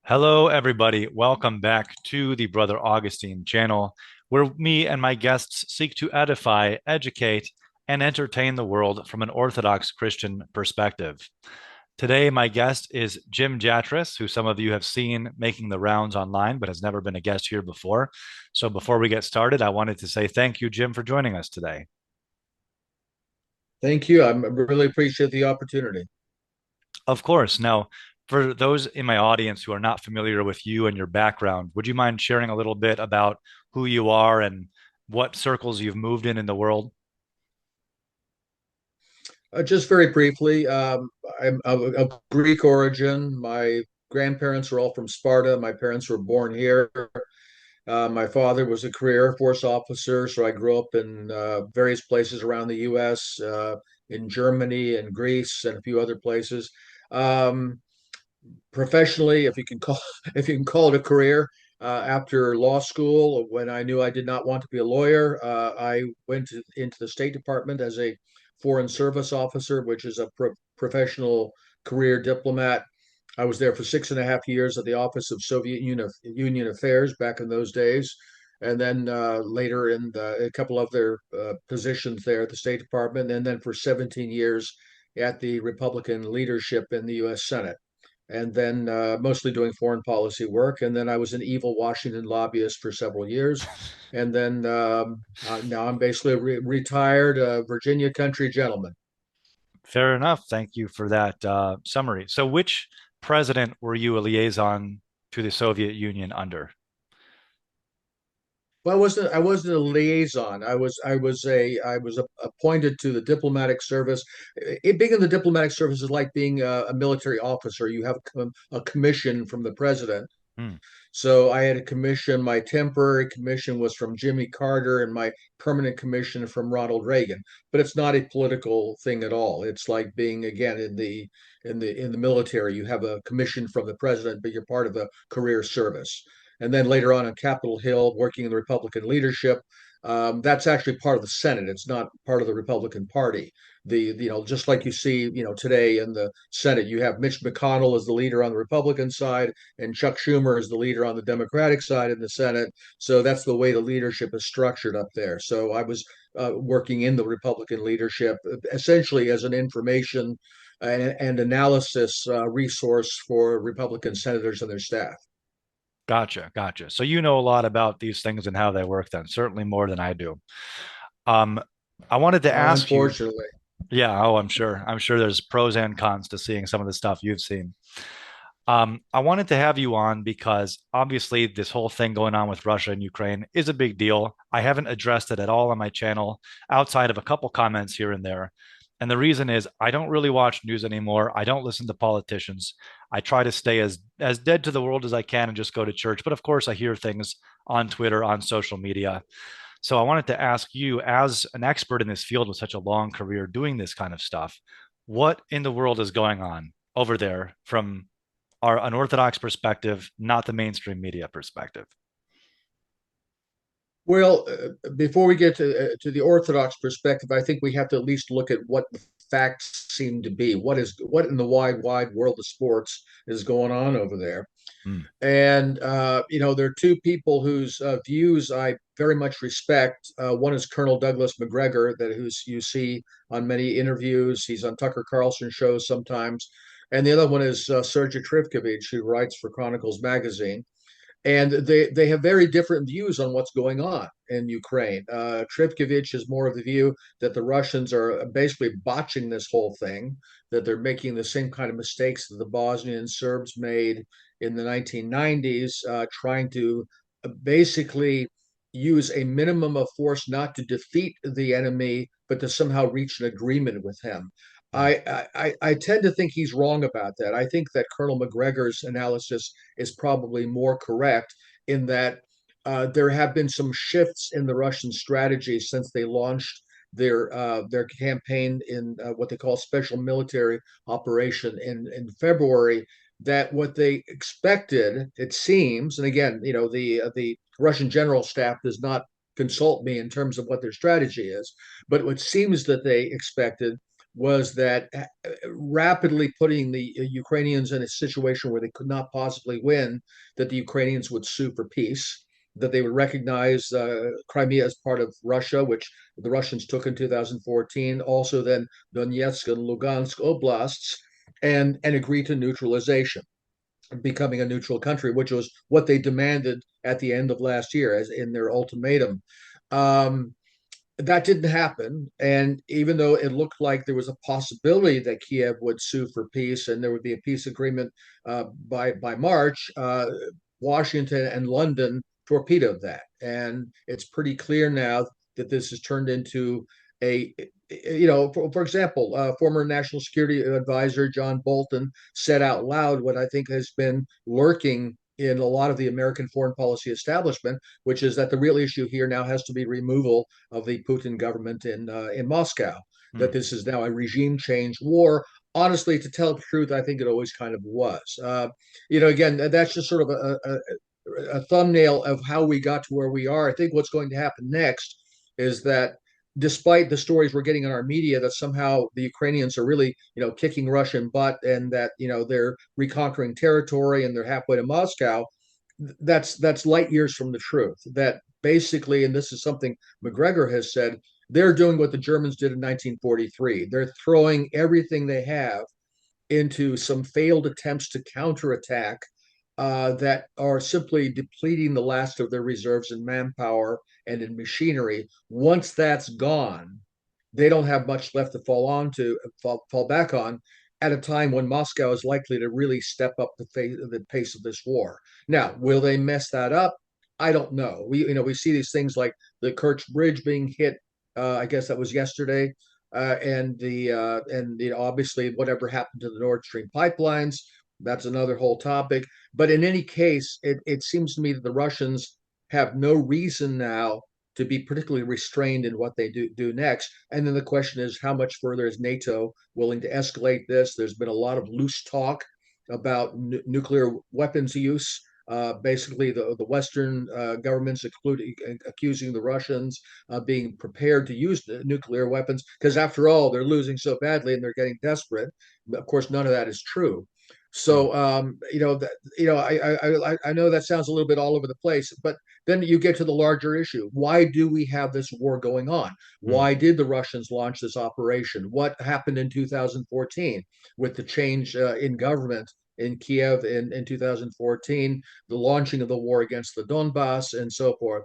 Hello, everybody. Welcome back to the Brother Augustine channel, where me and my guests seek to edify, educate, and entertain the world from an Orthodox Christian perspective. Today, my guest is Jim Jatras, who some of you have seen making the rounds online, but has never been a guest here before. So before we get started, I wanted to say thank you, Jim, for joining us today. Thank you. I really appreciate the opportunity. Of course. Now, for those in my audience who are not familiar with you and your background, would you mind sharing a little bit about who you are and what circles you've moved in the world? Just very briefly, I'm of Greek origin. My grandparents are all from Sparta. My parents were born here. My father was a career Air Force officer, so I grew up in various places around the U.S., in Germany and Greece and a few other places. Um, Professionally, if you can call if you can call it a career. After law school, when I knew I did not want to be a lawyer, I went into the State Department as a foreign service officer, which is a professional career diplomat. I was there for 6.5 years at the Office of Soviet Union Affairs back in those days, and then later in a couple of their positions there at the State Department, and then for 17 years at the Republican leadership in the U.S. Senate, and then mostly doing foreign policy work. And then I was an evil Washington lobbyist for several years. And then now I'm basically a retired Virginia country gentleman. Fair enough. Thank you for that summary. So, which president were you a liaison to the Soviet Union under? Well, I wasn't a liaison. I was appointed to the diplomatic service. Being in the diplomatic service is like being a military officer. You have a commission from the president. Hmm. So I had a commission. My temporary commission was from Jimmy Carter, and my permanent commission from Ronald Reagan. But it's not a political thing at all. It's like being again in the military. You have a commission from the president, but you're part of a career service. And then later on Capitol Hill, working in the Republican leadership. That's actually part of the Senate. It's not part of the Republican Party. Just like you see today in the Senate, you have Mitch McConnell as the leader on the Republican side, and Chuck Schumer is the leader on the Democratic side in the Senate. So that's the way the leadership is structured up there. So I was working in the Republican leadership essentially as an information and analysis resource for Republican senators and their staff. Gotcha, gotcha. So you know a lot about these things and how they work then, certainly more than I do. Um, I wanted to ask you, Unfortunately. yeah, oh, I'm sure. I'm sure there's pros and cons to seeing some of the stuff you've seen. I wanted to have you on because obviously this whole thing going on with Russia and Ukraine is a big deal. I haven't addressed it at all on my channel outside of a couple comments here and there. And the reason is I don't really watch news anymore. I don't listen to politicians. I try to stay as dead to the world as I can and just go to church. But of course, I hear things on Twitter, on social media. So I wanted to ask you, as an expert in this field with such a long career doing this kind of stuff, what in the world is going on over there from an Orthodox perspective, not the mainstream media perspective? Well, before we get to the Orthodox perspective, I think we have to at least look at what the facts seem to be. What in the wide world of sports is going on over there? Mm. And there are two people whose views I very much respect. One is Colonel Douglas McGregor, that who's you see on many interviews. He's on Tucker Carlson shows sometimes, and the other one is Sergei Trifkovich, who writes for Chronicles magazine, and they have very different views on what's going on in Ukraine. Tripkovich is more of the view that the Russians are basically botching this whole thing, that they're making the same kind of mistakes that the Bosnian Serbs made in the 1990s, trying to basically use a minimum of force not to defeat the enemy, but to somehow reach an agreement with him. Mm. I tend to think he's wrong about that. I think that Colonel McGregor's analysis is probably more correct in that there have been some shifts in the Russian strategy since they launched their campaign in what they call special military operation in February. That what they expected, it seems, and again, the Russian general staff does not consult me in terms of what their strategy is, but what seems that they expected was that rapidly putting the Ukrainians in a situation where they could not possibly win, that the Ukrainians would sue for peace, that they would recognize Crimea as part of Russia, which the Russians took in 2014, also then Donetsk and Lugansk oblasts, and agree to neutralization, becoming a neutral country, which was what they demanded at the end of last year as in their ultimatum. Um, that didn't happen. And even though it looked like there was a possibility that Kiev would sue for peace and there would be a peace agreement by March, Washington and London torpedoed that. And it's pretty clear now that this has turned into a, for example, former National Security Advisor John Bolton said out loud what I think has been lurking in a lot of the American foreign policy establishment, which is that the real issue here now has to be removal of the Putin government in Moscow. That Hmm. this is now a regime change war. Honestly, to tell the truth, I think it always kind of was. Again, that's just sort of a thumbnail of how we got to where we are. I think what's going to happen next is that despite the stories we're getting in our media that somehow the Ukrainians are really, kicking Russian butt and that, they're reconquering territory and they're halfway to Moscow, that's light years from the truth. That basically, and this is something McGregor has said, they're doing what the Germans did in 1943. They're throwing everything they have into some failed attempts to counterattack that are simply depleting the last of their reserves in manpower and in machinery. Once that's gone, they don't have much left to fall back on at a time when Moscow is likely to really step up the pace of this war. Now, will they mess that up? I don't know. We see these things like the Kerch Bridge being hit. I guess that was yesterday, and obviously whatever happened to the Nord Stream pipelines. That's another whole topic. But in any case, it seems to me that the Russians have no reason now to be particularly restrained in what they do next. And then the question is, how much further is NATO willing to escalate this? There's been a lot of loose talk about nuclear weapons use. Basically, the Western governments, including accusing the Russians of being prepared to use nuclear weapons, because after all, they're losing so badly and they're getting desperate. Of course, none of that is true. Hmm. So, I know that sounds a little bit all over the place, but then you get to the larger issue. Why do we have this war going on? Hmm. Why did the Russians launch this operation? What happened in 2014 with the change in government in Kiev in 2014, the launching of the war against the Donbass, and so forth?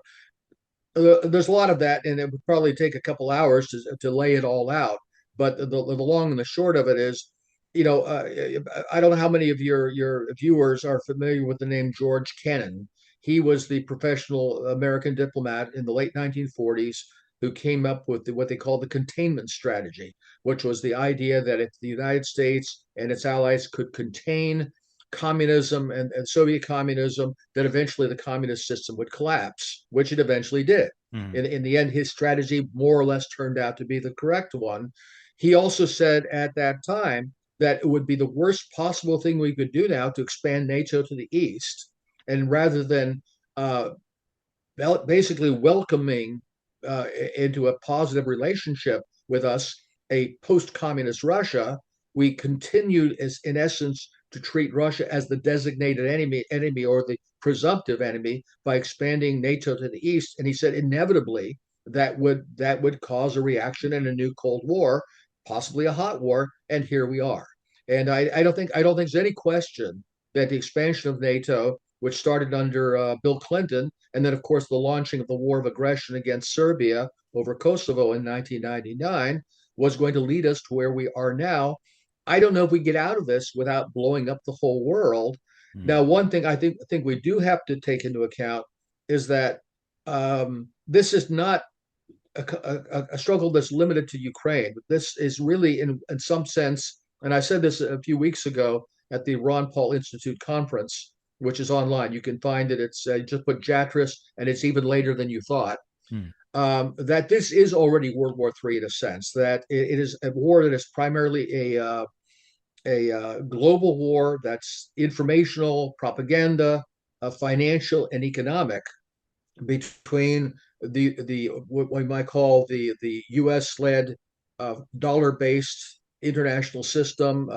There's a lot of that, and it would probably take a couple hours to lay it all out. But the long and the short of it is, I don't know how many of your viewers are familiar with the name George Kennan. He was the professional American diplomat in the late 1940s who came up with what they call the containment strategy, which was the idea that if the United States and its allies could contain communism and Soviet communism, that eventually the communist system would collapse, which it eventually did. Hmm. In the end, his strategy more or less turned out to be the correct one. He also said at that time that it would be the worst possible thing we could do now to expand NATO to the east. And rather than uh, basically welcoming into a positive relationship with us a post-communist Russia, we continued as in essence to treat Russia as the designated enemy or the presumptive enemy by expanding NATO to the east. And he said inevitably that would cause a reaction and a new Cold War, possibly a hot war. And here we are. And I don't think there's any question that the expansion of NATO, which started under Bill Clinton, and then of course the launching of the war of aggression against Serbia over Kosovo in 1999, was going to lead us to where we are now. I don't know if we get out of this without blowing up the whole world. Hmm. Now, one thing I think we do have to take into account is that this is not a struggle that's limited to Ukraine. This is really, in some sense, and I said this a few weeks ago at the Ron Paul Institute conference, which is online. You can find it. It's just put Jatras, and it's even later than you thought. Hmm. That this is already World War III in a sense. That it is a war that is primarily a global war that's informational, propaganda, financial, and economic between the what we might call the U.S. led dollar based international system,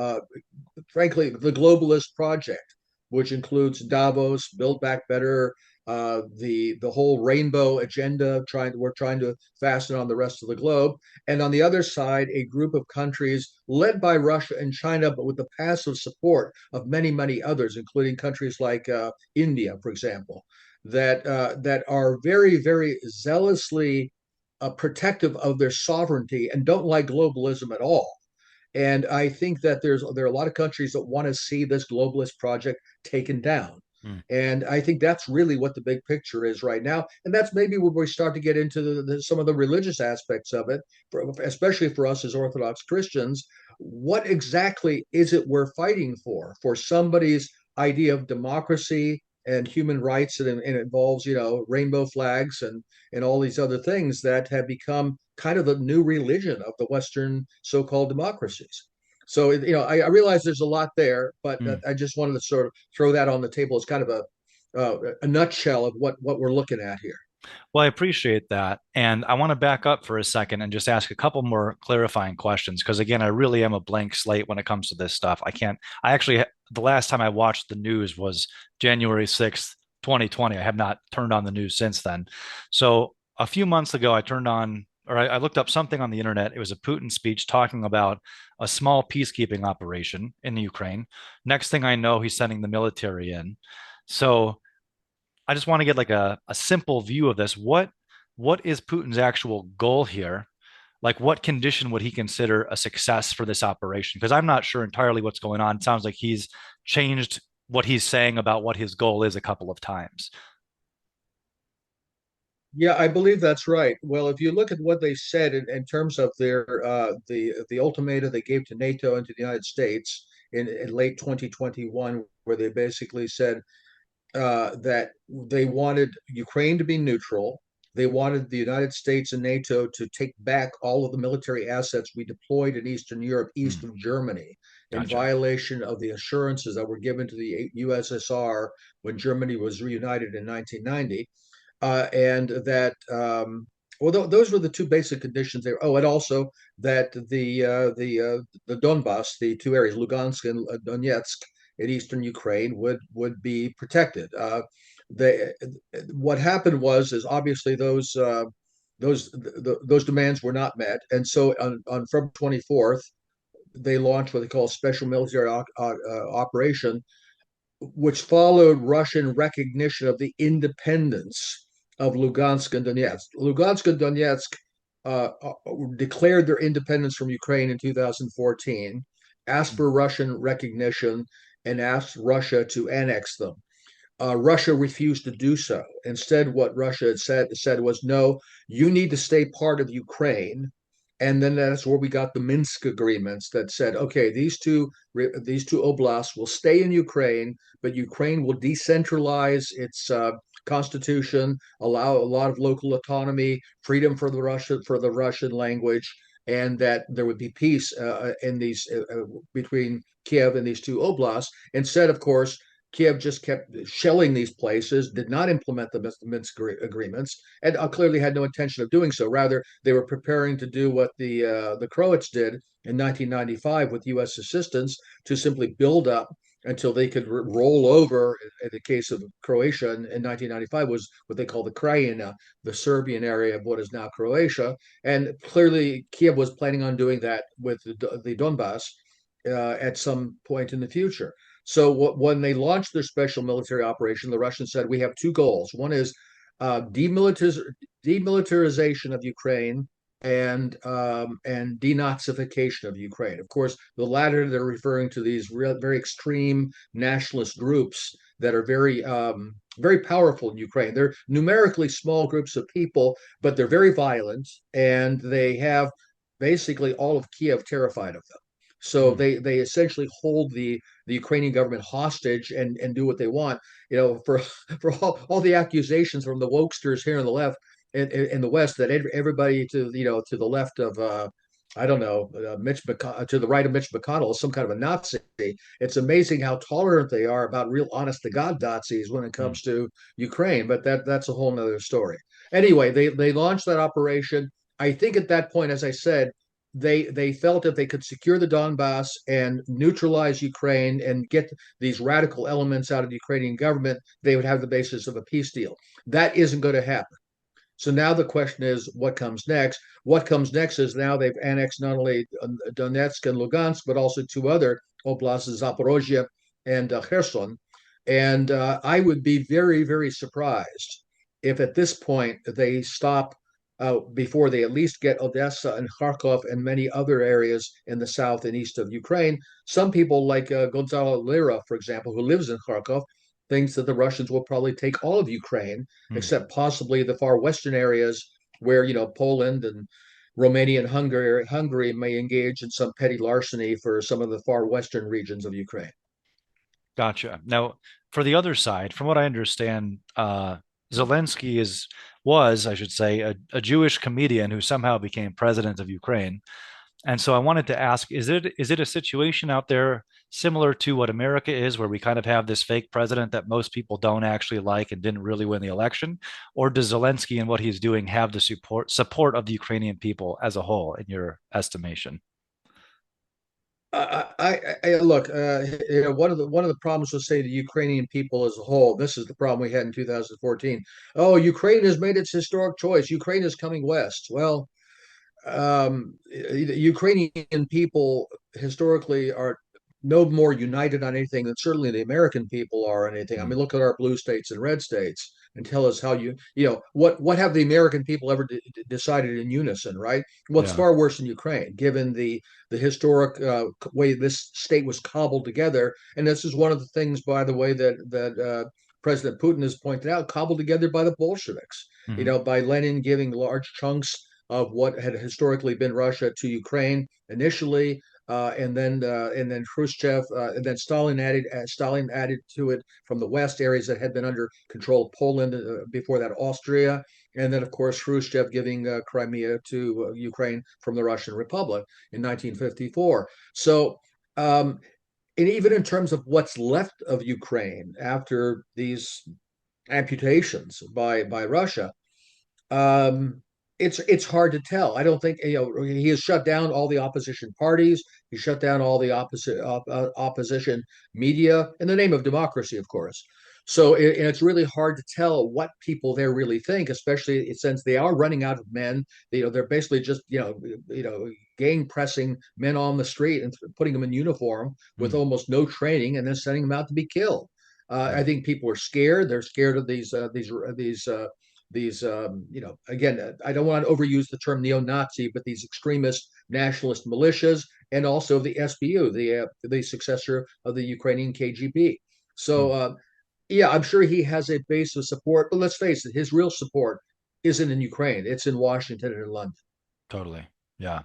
frankly, the globalist project, which includes Davos, Build Back Better, the whole rainbow agenda. We're trying to fasten on the rest of the globe, and on the other side, a group of countries led by Russia and China, but with the passive support of many others, including countries like India, for example, that are very zealously protective of their sovereignty and don't like globalism at all. And I think that there are a lot of countries that want to see this globalist project taken down. Mm. And I think that's really what the big picture is right now. And that's maybe where we start to get into some of the religious aspects of it, especially for us as Orthodox Christians. What exactly is it we're fighting for? For somebody's idea of democracy and human rights, and it involves, rainbow flags and all these other things that have become kind of the new religion of the Western so-called democracies. So, I realize there's a lot there, but Mm. I just wanted to sort of throw that on the table as kind of a nutshell of what we're looking at here. Well, I appreciate that. And I want to back up for a second and just ask a couple more clarifying questions. Because again, I really am a blank slate when it comes to this stuff. I actually, the last time I watched the news was January 6th, 2020. I have not turned on the news since then. So a few months ago, I turned on, or I looked up something on the internet. It was a Putin speech talking about a small peacekeeping operation in the Ukraine. Next thing I know, he's sending the military in. So I just want to get like a simple view of this. What is Putin's actual goal here? Like what condition would he consider a success for this operation? Because I'm not sure entirely what's going on. It sounds like he's changed what he's saying about what his goal is a couple of times. Yeah, I believe that's right. Well, if you look at what they said in terms of their the ultimatum they gave to NATO and to the United States in late 2021, where they basically said that they wanted Ukraine to be neutral. They wanted the United States and NATO to take back all of the military assets we deployed in Eastern Europe, east Hmm, of Germany, in gotcha. violation of the assurances that were given to the USSR when Germany was reunited in 1990. And that well, those were the two basic conditions there. Oh, and also that the Donbass, the two areas, Lugansk and Donetsk, in eastern Ukraine, would be protected. They, what happened is obviously those demands were not met, and so on February 24th, they launched what they call a special military operation, which followed Russian recognition of the independence of Lugansk and Donetsk. Lugansk and Donetsk declared their independence from Ukraine in 2014, asked Hmm, for Russian recognition, and asked Russia to annex them. Russia refused to do so. Instead, what Russia had said was, "No, you need to stay part of Ukraine." And then that's where we got the Minsk agreements that said, "Okay, these two oblasts will stay in Ukraine, but Ukraine will decentralize its constitution, allow a lot of local autonomy, freedom for the Russian language." And that there would be peace in these between Kiev and these two oblasts. Instead, of course, Kiev just kept shelling these places, did not implement the Minsk agreements, and clearly had no intention of doing so. Rather, they were preparing to do what the Croats did in 1995 with U.S. assistance to simply build up until they could roll over. In the case of Croatia in 1995, was what they call the Krajina, the Serbian area of what is now Croatia, and clearly Kiev was planning on doing that with the Donbass at some point in the future. So when they launched their special military operation, the Russians said, we have two goals. One is demilitarization of Ukraine and denazification of Ukraine. Of course, the latter, they're referring to these very extreme nationalist groups that are very powerful in Ukraine. They're numerically small groups of people, but they're very violent, and they have basically all of Kiev terrified of them. So hmm. they essentially hold the Ukrainian government hostage and do what they want. For for all the accusations from the wokesters here on the left in the West that everybody to the left of I don't know Mitch McConnell, to the right of Mitch McConnell is some kind of a Nazi. It's amazing how tolerant they are about real honest to God Nazis when it Hmm. comes to Ukraine, but that's a whole nother story. Anyway, they launched that operation. I think at that point, as I said, they felt if they could secure the Donbass and neutralize Ukraine and get these radical elements out of the Ukrainian government, they would have the basis of a peace deal. That isn't going to happen. So now the question is, what comes next? What comes next is now they've annexed not only Donetsk and Lugansk, but also two other oblasts, Zaporozhye and Kherson. And I would be very, very surprised if at this point they stop before they at least get Odessa and Kharkov and many other areas in the south and east of Ukraine. Some people, like Gonzalo Lira, for example, who lives in Kharkov, thinks that the Russians will probably take all of Ukraine, Hmm. except possibly the far western areas where Poland and Romania and Hungary may engage in some petty larceny for some of the far western regions of Ukraine. Gotcha. Now, for the other side, from what I understand, Zelensky was, I should say, a Jewish comedian who somehow became president of Ukraine. And so I wanted to ask, is it a situation out there similar to what America is, where we kind of have this fake president that most people don't actually like and didn't really win the election? Or does Zelensky and what he's doing have the support of the Ukrainian people as a whole, in your estimation? Look. One of the problems with say the Ukrainian people as a whole. This is the problem we had in 2014. Oh, Ukraine has made its historic choice. Ukraine is coming west. Well, the Ukrainian people historically are no more united on anything than certainly the American people are on anything. I Hmm. mean, look at our blue states and red states and tell us how what have the American people ever decided in unison, right? Well, it's Yeah. far worse in Ukraine, given the historic way this state was cobbled together. And this is one of the things, by the way, that President Putin has pointed out, cobbled together by the Bolsheviks. Hmm. By Lenin giving large chunks of what had historically been Russia to Ukraine initially, and then Khrushchev, and then Stalin added to it from the west areas that had been under control of Poland, before that Austria, and then of course Khrushchev giving Crimea to Ukraine from the Russian Republic in 1954. So. And even in terms of what's left of Ukraine after these amputations by Russia, um, it's hard to tell. I don't think he has shut down all the opposition parties. He shut down all the opposition media in the name of democracy, of course. So it's really hard to tell what people there really think, especially since they are running out of men. They're basically just gang pressing men on the street and putting them in uniform with Hmm. almost no training, and then sending them out to be killed. I Right. think people are scared. They're scared of these again, I don't want to overuse the term neo-Nazi, but these extremist nationalist militias, and also the SBU, the successor of the Ukrainian KGB. So, Hmm. yeah, I'm sure he has a base of support, but let's face it, his real support isn't in Ukraine; it's in Washington and in London. Totally. Yeah.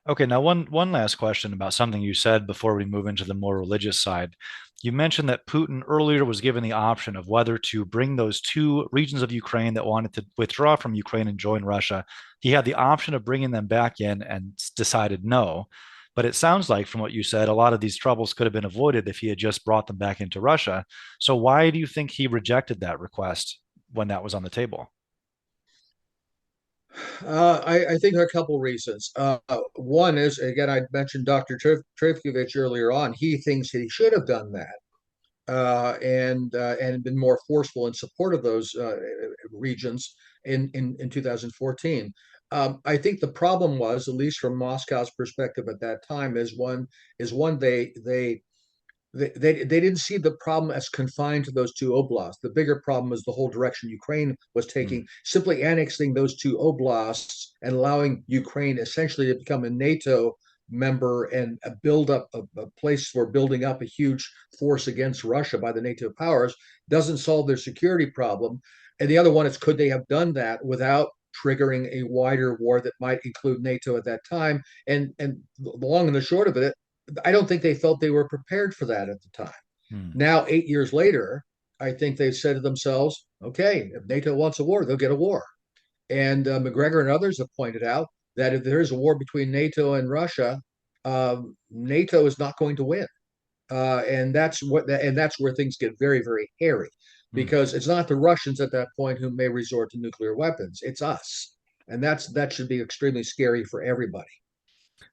Okay, now one last question about something you said before we move into the more religious side. You mentioned that Putin earlier was given the option of whether to bring those two regions of Ukraine that wanted to withdraw from Ukraine and join Russia. He had the option of bringing them back in and decided no. But it sounds like, from what you said, a lot of these troubles could have been avoided if he had just brought them back into Russia. So why do you think he rejected that request when that was on the table? I think there are a couple of reasons. One is, again, I mentioned Dr. Trifkovich earlier on. He thinks he should have done that, and been more forceful in support of those regions in 2014. I think the problem was, at least from Moscow's perspective at that time, is one they didn't see the problem as confined to those two oblasts. The bigger problem is the whole direction Ukraine was Hmm. taking. Simply annexing those two oblasts and allowing Ukraine essentially to become a NATO member and build up a place for building up a huge force against Russia by the NATO powers doesn't solve their security problem. And the other one is, could they have done that without triggering a wider war that might include NATO at that time? And the long and the short of it, I don't think they felt they were prepared for that at the time. Hmm. Now, 8 years later, I think they've said to themselves, okay, if NATO wants a war, they'll get a war. And McGregor and others have pointed out that if there is a war between NATO and Russia, NATO is not going to win. And that's where things get very, very hairy, Hmm. because it's not the Russians at that point who may resort to nuclear weapons. It's us. And that should be extremely scary for everybody.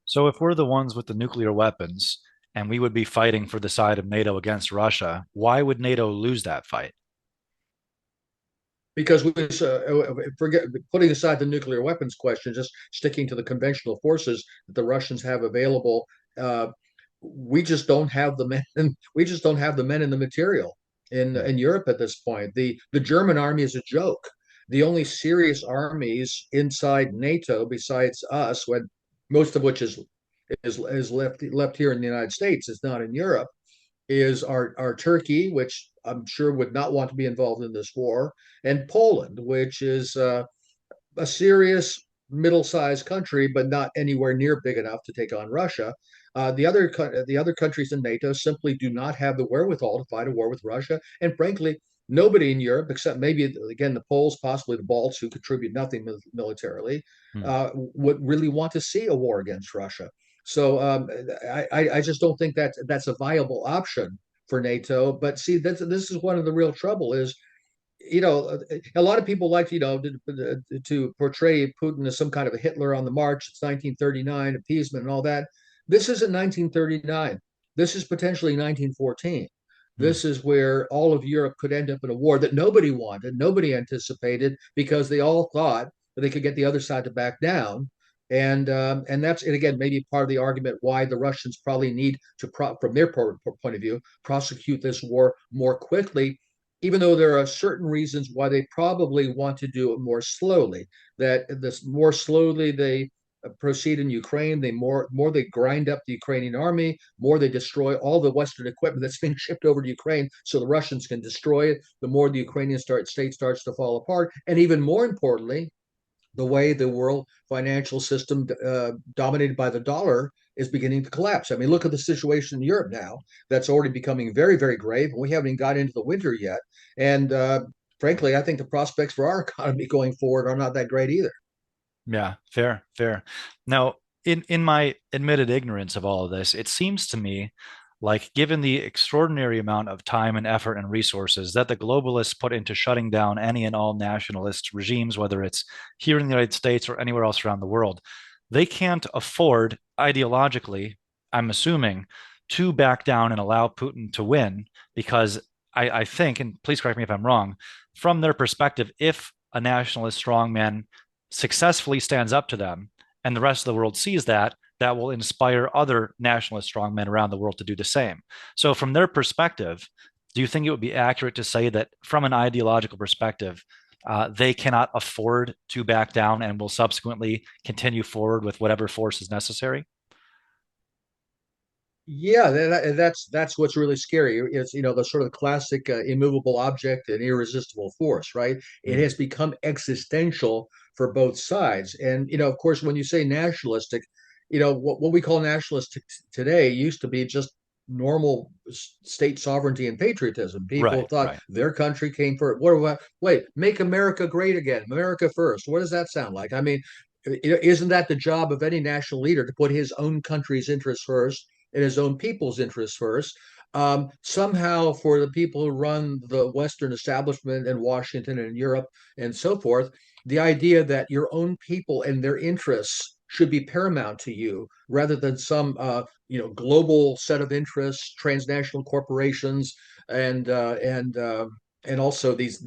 So if we're the ones with the nuclear weapons and we would be fighting for the side of NATO against Russia, why would NATO lose that fight? Because we forget, putting aside the nuclear weapons question, just sticking to the conventional forces that the Russians have available. Uh, we just don't have the men. We just don't have the men and the material in Europe at this point. The German army is a joke. The only serious armies inside NATO, besides us, when most of which is left here in the United States, is not in Europe, is our Turkey, which I'm sure would not want to be involved in this war, and Poland, which is a serious middle-sized country, but not anywhere near big enough to take on Russia. The other countries in NATO simply do not have the wherewithal to fight a war with Russia, and frankly, nobody in Europe, except maybe again the Poles, possibly the Balts, who contribute nothing militarily, Hmm. would really want to see a war against Russia. So I just don't think that that's a viable option for NATO. But see, this is one of the real trouble is, a lot of people like, to portray Putin as some kind of a Hitler on the march. It's 1939, appeasement and all that. This isn't 1939. This is potentially 1914. Hmm. This is where all of Europe could end up in a war that nobody wanted, nobody anticipated, because they all thought that they could get the other side to back down. And that's, and again, maybe part of the argument why the Russians probably need to, from their point of view, prosecute this war more quickly, even though there are certain reasons why they probably want to do it more slowly. That this more slowly they proceed in Ukraine, they more they grind up the Ukrainian army, more they destroy all the Western equipment that's being shipped over to Ukraine, so the Russians can destroy it. The more the Ukrainian state starts to fall apart, and even more importantly, the way the world financial system, dominated by the dollar, is beginning to collapse. I mean, look at the situation in Europe now. That's already becoming very, very grave. We haven't even got into the winter yet. And frankly, I think the prospects for our economy going forward are not that great either. Yeah, fair, fair. Now, in my admitted ignorance of all of this, it seems to me like given the extraordinary amount of time and effort and resources that the globalists put into shutting down any and all nationalist regimes, whether it's here in the United States or anywhere else around the world, they can't afford ideologically, I'm assuming, to back down and allow Putin to win because I think, and please correct me if I'm wrong, from their perspective, if a nationalist strongman successfully stands up to them and the rest of the world sees that, that will inspire other nationalist strongmen around the world to do the same. So, from their perspective, do you think it would be accurate to say that from an ideological perspective, they cannot afford to back down and will subsequently continue forward with whatever force is necessary? Yeah, that's what's really scary. It's, the sort of classic immovable object and irresistible force, right? It Mm, has become existential for both sides. And of course, when you say nationalistic, what we call nationalistic today used to be just normal state sovereignty and patriotism. People right, thought right. their country came for it. Wait, make America great again, America first. What does that sound like? I mean, isn't that the job of any national leader, to put his own country's interests first and his own people's interests first? Somehow, for the people who run the Western establishment in Washington and Europe and so forth, the idea that your own people and their interests should be paramount to you rather than some global set of interests, transnational corporations, and and also these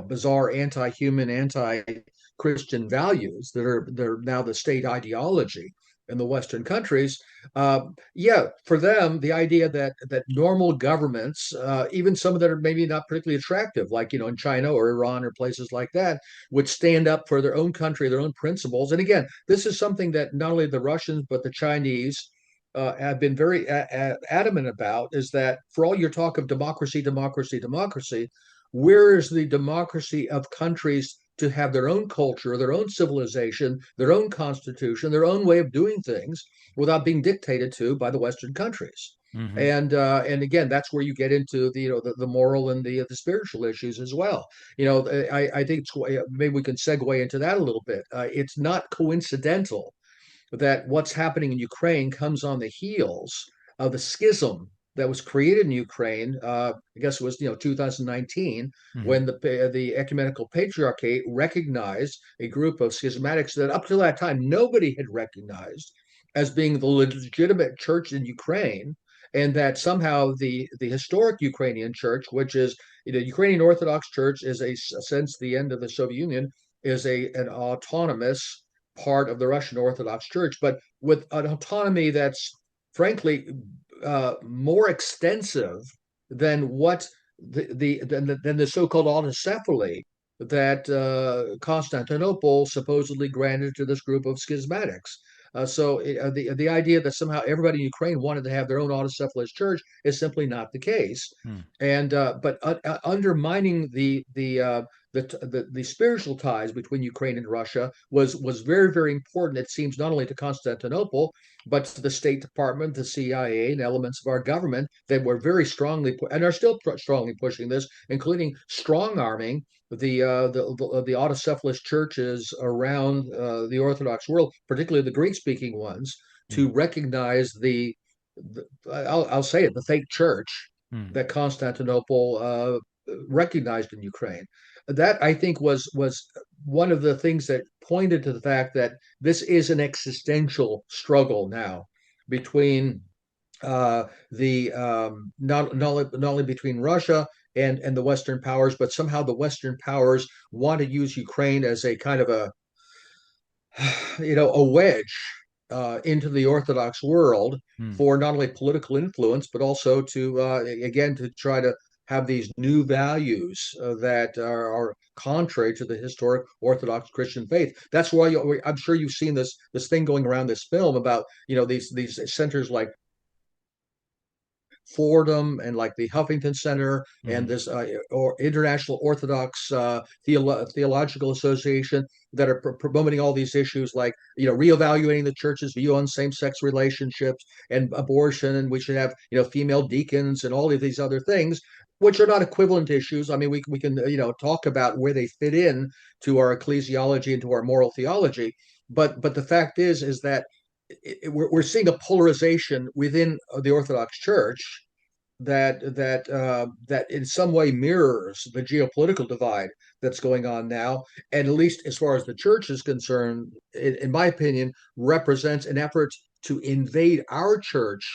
bizarre anti-human, anti-Christian values that are now the state ideology in the Western countries. Yeah, for them, the idea that normal governments, even some that are maybe not particularly attractive, like in China or Iran or places like that, would stand up for their own country, their own principles. And again, this is something that not only the Russians but the Chinese have been very adamant about, is that for all your talk of democracy, democracy, democracy, where is the democracy of countries to have their own culture, their own civilization, their own constitution, their own way of doing things without being dictated to by the Western countries? Hmm. And again, that's where you get into the moral and the spiritual issues as well. I think maybe we can segue into that a little bit. It's not coincidental that what's happening in Ukraine comes on the heels of the schism that was created in Ukraine. I guess it was 2019, Hmm. when the ecumenical patriarchate recognized a group of schismatics that up to that time nobody had recognized as being the legitimate church in Ukraine, and that somehow the historic Ukrainian church, which is Ukrainian Orthodox Church, is a since the end of the Soviet Union is a an autonomous part of the Russian Orthodox Church, but with an autonomy that's frankly more extensive than what than the so-called autocephaly that Constantinople supposedly granted to this group of schismatics. The idea that somehow everybody in Ukraine wanted to have their own autocephalous church is simply not the case. Hmm. And but undermining the spiritual ties between Ukraine and Russia was very important. It seems not only to Constantinople but to the State Department, the CIA, and elements of our government that were very strongly and are still strongly pushing this, including strong arming the autocephalous churches around the Orthodox world, particularly the Greek-speaking ones, Hmm. to recognize I'll say it, the fake church Hmm. that Constantinople recognized in Ukraine. That I think was one of the things that pointed to the fact that this is an existential struggle now between the not only between Russia and the Western powers, but somehow the Western powers want to use Ukraine as a kind of a a wedge into the Orthodox world Hmm. for not only political influence, but also to again to try to have these new values that are contrary to the historic Orthodox Christian faith. That's why I'm sure you've seen this thing going around this film about these centers like Fordham and like the Huffington Center and Hmm. this or International Orthodox Theological Association that are promoting all these issues like reevaluating the church's view on same-sex relationships and abortion, and we should have female deacons and all of these other things, which are not equivalent issues. I mean, we can talk about where they fit in to our ecclesiology and to our moral theology, but the fact is that we're seeing a polarization within the Orthodox Church that in some way mirrors the geopolitical divide that's going on now, and at least as far as the church is concerned, in my opinion, represents an effort to invade our church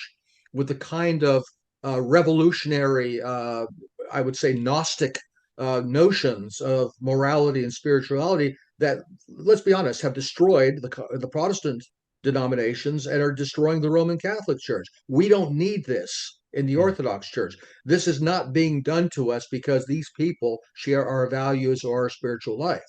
with the kind of revolutionary, I would say, Gnostic notions of morality and spirituality that, let's be honest, have destroyed the Protestant denominations and are destroying the Roman Catholic Church. We don't need this in the Hmm. Orthodox Church. This is not being done to us because these people share our values or our spiritual life.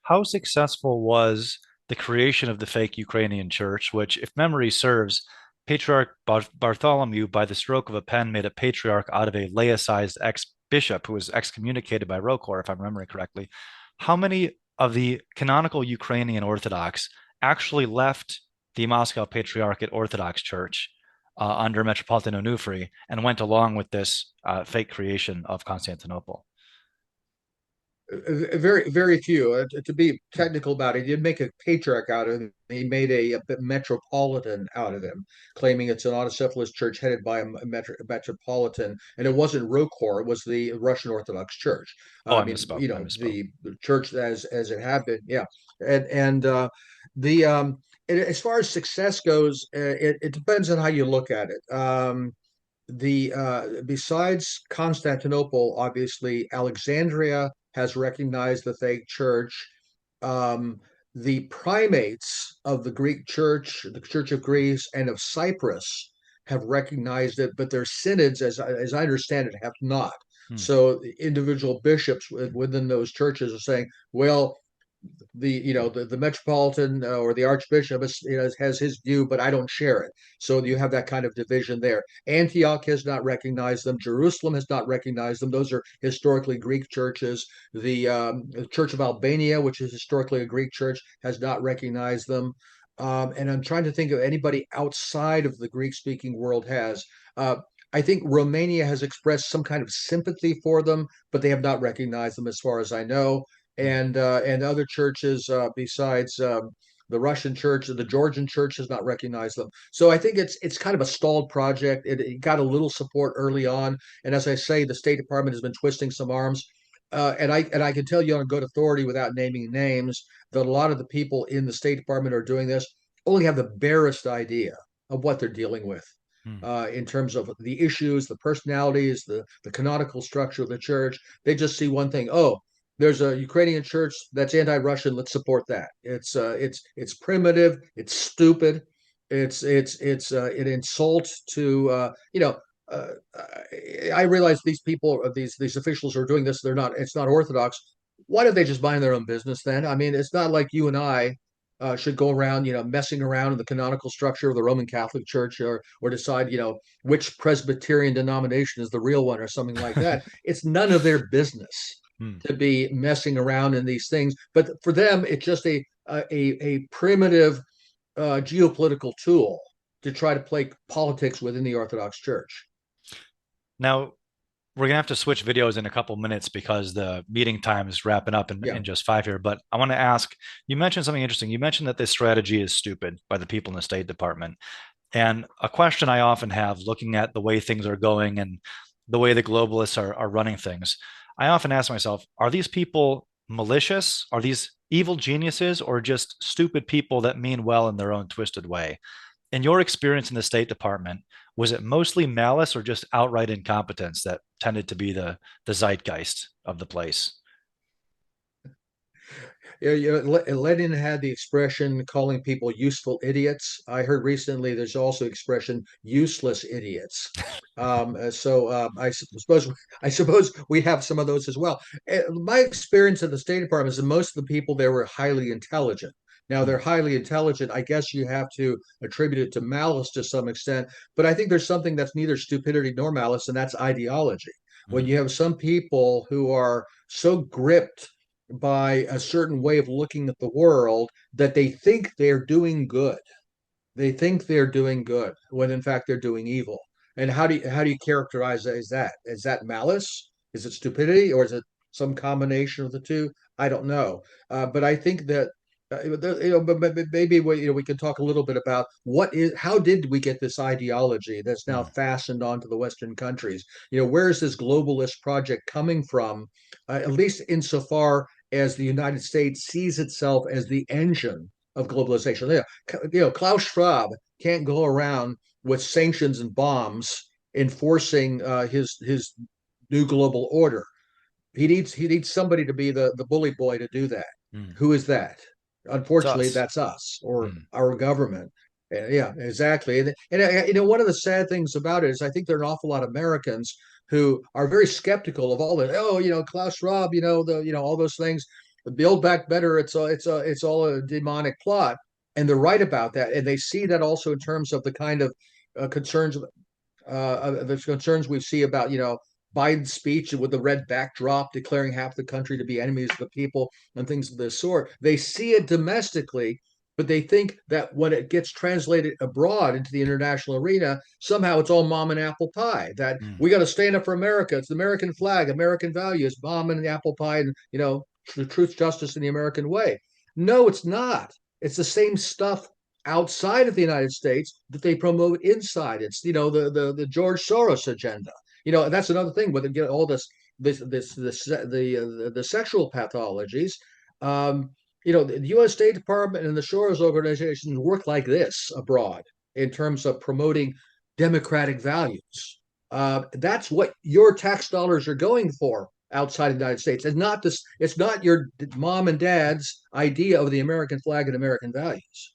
How successful was the creation of the fake Ukrainian church, which, if memory serves, Patriarch Bartholomew, by the stroke of a pen, made a patriarch out of a laicized ex-bishop who was excommunicated by Rokor, if I'm remembering correctly. How many of the canonical Ukrainian Orthodox actually left the Moscow Patriarchate Orthodox Church under Metropolitan Onufry and went along with this fake creation of Constantinople? Very few. To be technical about it, he did make a patriarch out of him. He made a metropolitan out of him, claiming it's an autocephalous church headed by a metropolitan. And it wasn't Rokor; it was the Russian Orthodox Church. Oh, I I mean, misspoke. I misspoke. the church as it had been. Yeah, and the as far as success goes, it depends on how you look at it. The besides Constantinople, obviously Alexandria has recognized the fake church. Um, the primates of the Greek church, the Church of Greece, and of Cyprus have recognized it, but their synods, as I understand it, have not. Hmm. So individual bishops within those churches are saying, well, the metropolitan or the archbishop has his view, but I don't share it. So you have that kind of division there. Antioch has not recognized them. Jerusalem has not recognized them. Those are historically Greek churches. The Church of Albania, which is historically a Greek church, has not recognized them. And I'm trying to think of anybody outside of the Greek-speaking world has. I think Romania has expressed some kind of sympathy for them, but they have not recognized them, as far as I know, Hmm. and other churches besides the Russian church, the Georgian church has not recognized them. So I think it's kind of a stalled project. It got a little support early on, and as I say, the State Department has been twisting some arms. And I can tell you on good authority, without naming names, that a lot of the people in the State Department are doing this only have the barest idea of what they're dealing with Hmm. in terms of the issues, the personalities, the canonical structure of the church. They just see one thing. Oh, there's a Ukrainian church that's anti-Russian. Let's support that. It's primitive. It's stupid. It's an insult to Uh, I realize these people, these officials who are doing this. They're not. It's not orthodox. Why don't they just mind their own business then? I mean, it's not like you and I should go around, messing around in the canonical structure of the Roman Catholic Church, or decide, which Presbyterian denomination is the real one or something like that. It's none of their business Hmm. to be messing around in these things. But for them, it's just a primitive geopolitical tool to try to play politics within the Orthodox Church. Now, we're gonna have to switch videos in a couple minutes because the meeting time is wrapping up in, Yeah. in just five here. But I want to ask, you mentioned something interesting. You mentioned that this strategy is stupid by the people in the State Department. And a question I often have looking at the way things are going and the way the globalists are running things, I often ask myself, are these people malicious? Are these evil geniuses or just stupid people that mean well in their own twisted way? In your experience in the State Department, was it mostly malice or just outright incompetence that tended to be the zeitgeist of the place? Lenin had the expression calling people useful idiots. I heard recently there's also expression useless idiots. I suppose we have some of those as well. My experience at the State Department is that most of the people there were highly intelligent. Now they're Mm, highly intelligent. I guess you have to attribute it to malice to some extent, but I think there's something that's neither stupidity nor malice, and that's ideology. When mm, you have some people who are so gripped by a certain way of looking at the world that they think they're doing good. They think they're doing good when in fact they're doing evil. And how do you characterize that? Is that malice? Is it stupidity, or is it some combination of the two? I don't know. But I think that but maybe we can talk a little bit about how did we get this ideology that's now mm. fastened onto the Western countries? Where is this globalist project coming from? At least insofar as the United States sees itself as the engine of globalization. Klaus Schwab can't go around with sanctions and bombs enforcing his new global order. He needs somebody to be the bully boy to do that. Mm. Who is that? It's Unfortunately, us. that's us or Mm. our government. Yeah, exactly. And one of the sad things about it is I think there are an awful lot of Americans who are very skeptical of all that. Oh, Klaus Schwab, all those things. Build back better. It's all a demonic plot, and they're right about that. And they see that also in terms of the kind of concerns the concerns we see about Biden's speech with the red backdrop declaring half the country to be enemies of the people and things of this sort. They see it domestically, but they think that when it gets translated abroad into the international arena, somehow it's all mom and apple pie. That Mm. we got to stand up for America. It's the American flag, American values, mom and apple pie, and the truth, justice, and the American way. No, it's not. It's the same stuff outside of the United States that they promote inside. It's the George Soros agenda. That's another thing with all the sexual pathologies. Um, the U.S. State Department and the Soros organization work like this abroad in terms of promoting democratic values. That's what your tax dollars are going for outside of the United States. It's not this. It's not your mom and dad's idea of the American flag and American values.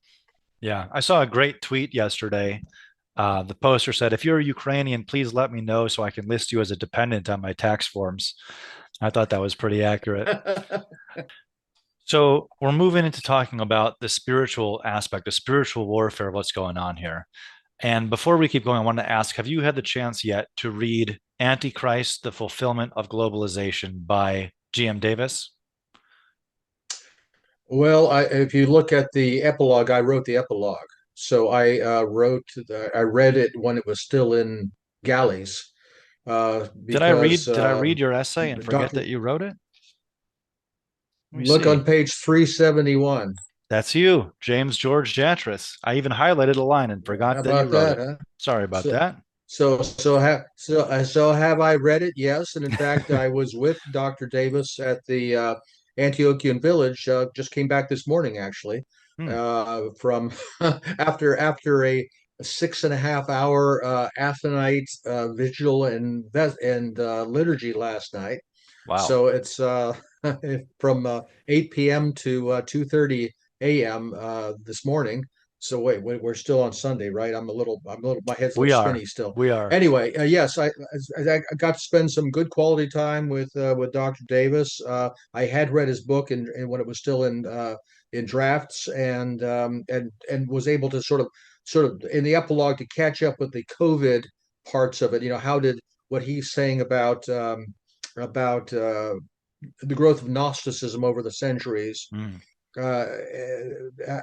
Yeah, I saw a great tweet yesterday. The poster said, "If you're a Ukrainian, please let me know so I can list you as a dependent on my tax forms." I thought that was pretty accurate. So we're moving into talking about the spiritual aspect, the spiritual warfare of what's going on here. And before we keep going, I want to ask, have you had the chance yet to read Antichrist, the Fulfillment of Globalization by G.M. Davis? Well, if you look at the epilogue, I wrote the epilogue. So I read it when it was still in galleys, because Did I read your essay and forget Doctor, that you wrote it? Let me look see. on page 371. That's you, James George Jatras. I even highlighted a line and How forgot that you about wrote that, it. huh? Sorry about So, that. so have I read it? Yes, and in fact, I was with Dr. Davis at the Antiochian Village. Just came back this morning, actually. Hmm. from after a 6.5 hour Athonite vigil and liturgy last night. Wow. So it's from 8 p.m. to 2:30 a.m. This morning. So wait, we're still on Sunday, right? My head's a little We are. spinny still. We are. Anyway, yes, I got to spend some good quality time with Dr. Davis. I had read his book and when it was still in drafts, and was able to sort of in the epilogue to catch up with the COVID parts of it. How did what he's saying about the growth of Gnosticism over the centuries. Hmm. Uh,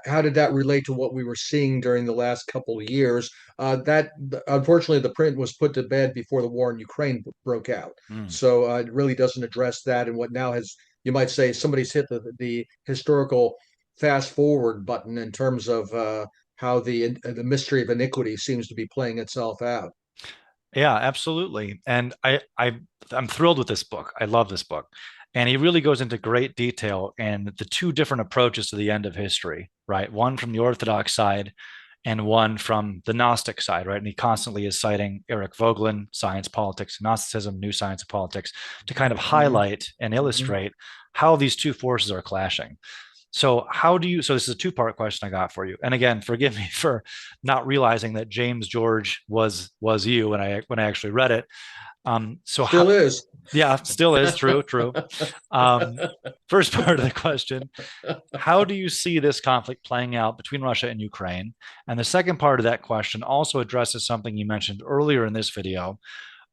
how did that relate to what we were seeing during the last couple of years? That unfortunately, the print was put to bed before the war in Ukraine broke out, Hmm. so it really doesn't address that. And what now has, you might say, somebody's hit the historical fast forward button in terms of how the mystery of iniquity seems to be playing itself out. Yeah, absolutely. And I'm thrilled with this book. I love this book. And he really goes into great detail in the two different approaches to the end of history, right? One from the Orthodox side and one from the Gnostic side, right? And he constantly is citing Eric Voegelin, Science, Politics, Gnosticism, New Science of Politics, to kind of Mhm, highlight and mhm. illustrate how these two forces are clashing. So how do you, so this is a two-part question I got for you. And again, forgive me for not realizing that James George was you when I actually read it. So how, Still is. yeah, still is true, true. Um, First part of the question, how do you see this conflict playing out between Russia and Ukraine? And the second part of that question also addresses something you mentioned earlier in this video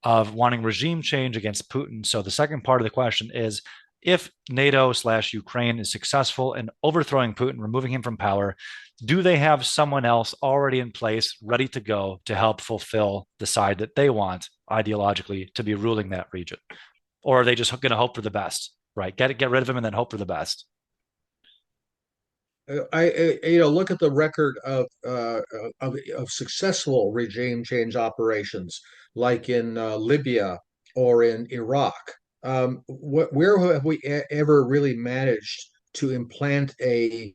of wanting regime change against Putin. So the second part of the question is if NATO/Ukraine is successful in overthrowing Putin, removing him from power, do they have someone else already in place, ready to go to help fulfill the side that they want ideologically to be ruling that region? Or are they just going to hope for the best, right? Get rid of him and then hope for the best. Look at the record of successful regime change operations, like in Libya or in Iraq. Where have we ever really managed to implant a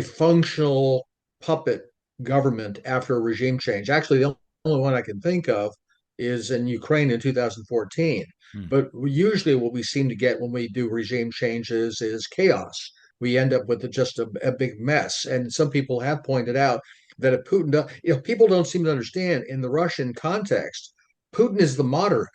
functional puppet government after a regime change? Actually, the only one I can think of is in Ukraine in 2014. Hmm. But usually, what we seem to get when we do regime changes is chaos. We end up with just a big mess. And some people have pointed out that if Putin, people don't seem to understand in the Russian context, Putin is the moderate.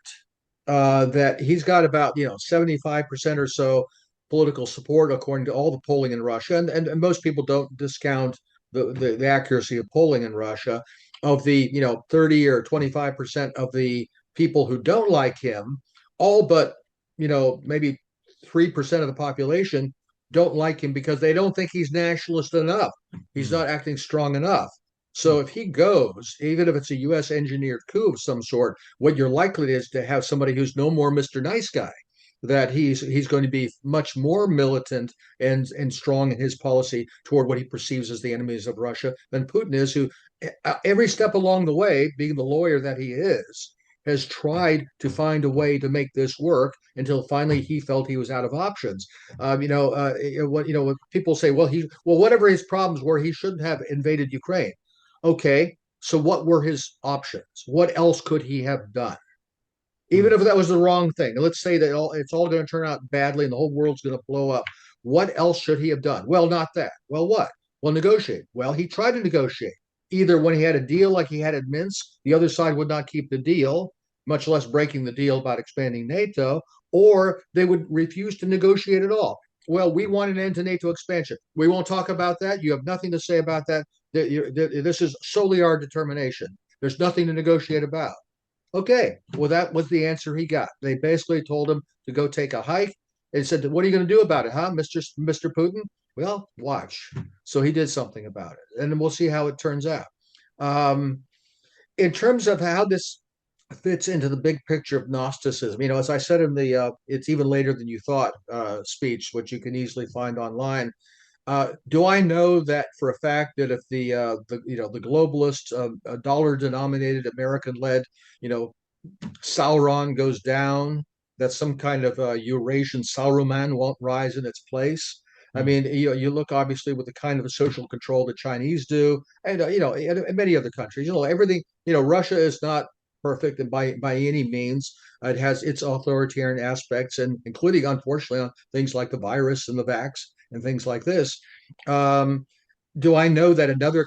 That he's got about 75% or so political support according to all the polling in Russia, and most people don't discount the accuracy of polling in Russia. Of the 30 or 25% of the people who don't like him, all but maybe 3% of the population don't like him because they don't think he's nationalist enough. He's Hmm. not acting strong enough. Hmm. So if he goes, even if it's a U.S. engineered coup of some sort, what you're likely is to have somebody who's no more Mr. Nice Guy, that he's going to be much more militant and strong in his policy toward what he perceives as the enemies of Russia than Putin is, who every step along the way, being the lawyer that he is, has tried to find a way to make this work until finally he felt he was out of options. What people say, whatever his problems were, he shouldn't have invaded Ukraine. Okay, so what were his options? What else could he have done? Hmm. Even if that was the wrong thing, let's say that it's all going to turn out badly and the whole world's going to blow up. What else should he have done? Well, not that. Well, what? Well, negotiate. Well, he tried to negotiate. Either when he had a deal like he had at Minsk, the other side would not keep the deal, much less breaking the deal about expanding NATO, or they would refuse to negotiate at all. Well, we want an end to NATO expansion. We won't talk about that. You have nothing to say about that. This is solely our determination. There's nothing to negotiate about. Okay, well, that was the answer he got. They basically told him to go take a hike. They said, "What are you going to do about it, huh, Mister Putin?" Well, watch. So he did something about it, and we'll see how it turns out. Um, in terms of how this fits into the big picture of Gnosticism, as I said in the "It's even later than you thought" speech, which you can easily find online. Do I know that for a fact that if the globalist dollar-denominated American-led you know Sauron goes down, that some kind of Eurasian Saruman won't rise in its place? I mean, you look obviously with the kind of social control the Chinese do, and and many other countries. Everything. Russia is not perfect and by any means. It has its authoritarian aspects, and including, unfortunately, on things like the virus and the vax and things like this. Um, do I know that another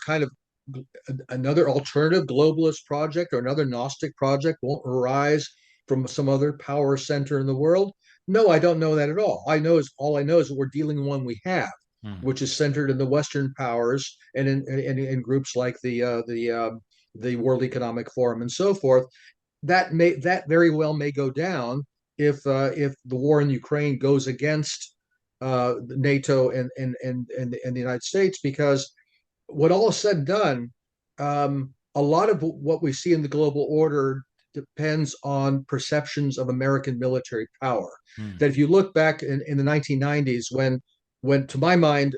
alternative globalist project or another Gnostic project won't arise from some other power center in the world? No, I don't know that at all. All I know is that we're dealing with one we have, Mm. which is centered in the Western powers and in groups like the World Economic Forum and so forth. That very well may go down if the war in Ukraine goes against NATO and the United States, because when all is said and done, a lot of what we see in the global order depends on perceptions of American military power. Mm. That if you look back in the 1990s, when to my mind,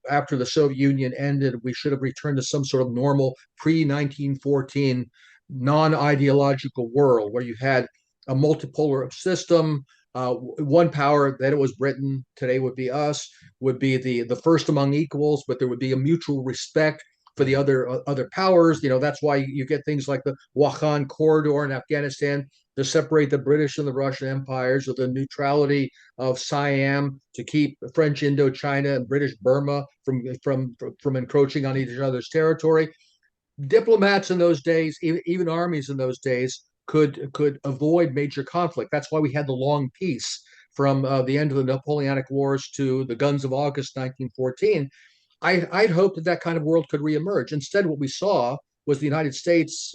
after the Soviet Union ended, we should have returned to some sort of normal pre-1914 non-ideological world where you had a multipolar system. One power, then it was Britain, today would be us, would be the first among equals, but there would be a mutual respect for the Mm. other powers. That's why you get things like the Wakhan corridor in Afghanistan to separate the British and the Russian empires, or the neutrality of Siam to keep French Indochina and British Burma from encroaching on each other's territory. Diplomats in those days, even armies in those days, could avoid major conflict. That's why we had the long peace from the end of the Napoleonic Wars to the guns of August 1914. I'd hoped that kind of world could reemerge. Instead, what we saw was the United States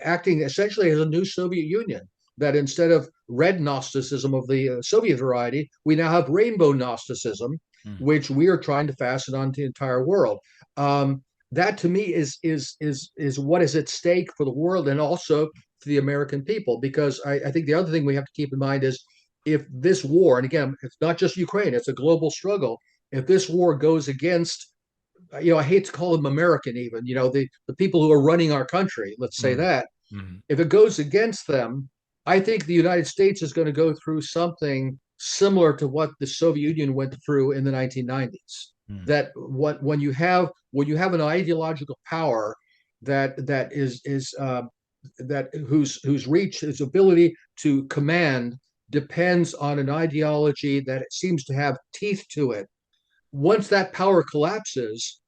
acting essentially as a new Soviet Union. That instead of red Gnosticism of the Soviet variety, we now have rainbow Gnosticism, Mm. which we are trying to fasten onto the entire world. That to me is what is at stake for the world and also for the American people. Because I think the other thing we have to keep in mind is, if this war, and again, it's not just Ukraine, it's a global struggle. If this war goes against, I hate to call them American, even, the people who are running our country, let's say Mm. that, Mm. if it goes against them, I think the United States is going to go through something similar to what the Soviet Union went through in the 1990s. Mm. That when you have an ideological power that is that whose reach, its ability to command depends on an ideology that it seems to have teeth to it. Once that power collapses,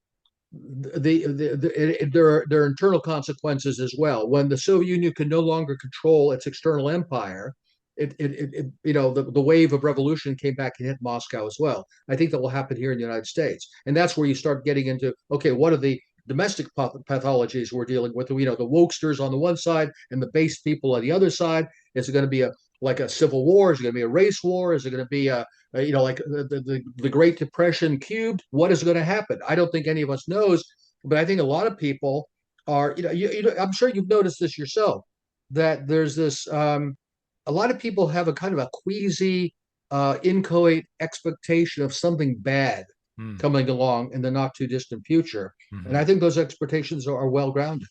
there are internal consequences as well. When the Soviet Union can no longer control its external empire, the wave of revolution came back and hit Moscow as well. I think that will happen here in the United States, and that's where you start getting into, okay, what are the domestic pathologies we're dealing with? The wokesters on the one side and the base people on the other side. Is it going to be like a civil war? Is it going to be a race war? Is it going to be like the Great Depression cubed? What is going to happen? I don't think any of us knows, but I think a lot of people are, I'm sure you've noticed this yourself, that there's this, a lot of people have a kind of a queasy, inchoate expectation of something bad Mm. coming along in the not too distant future. And Mhm. I think those expectations are well grounded.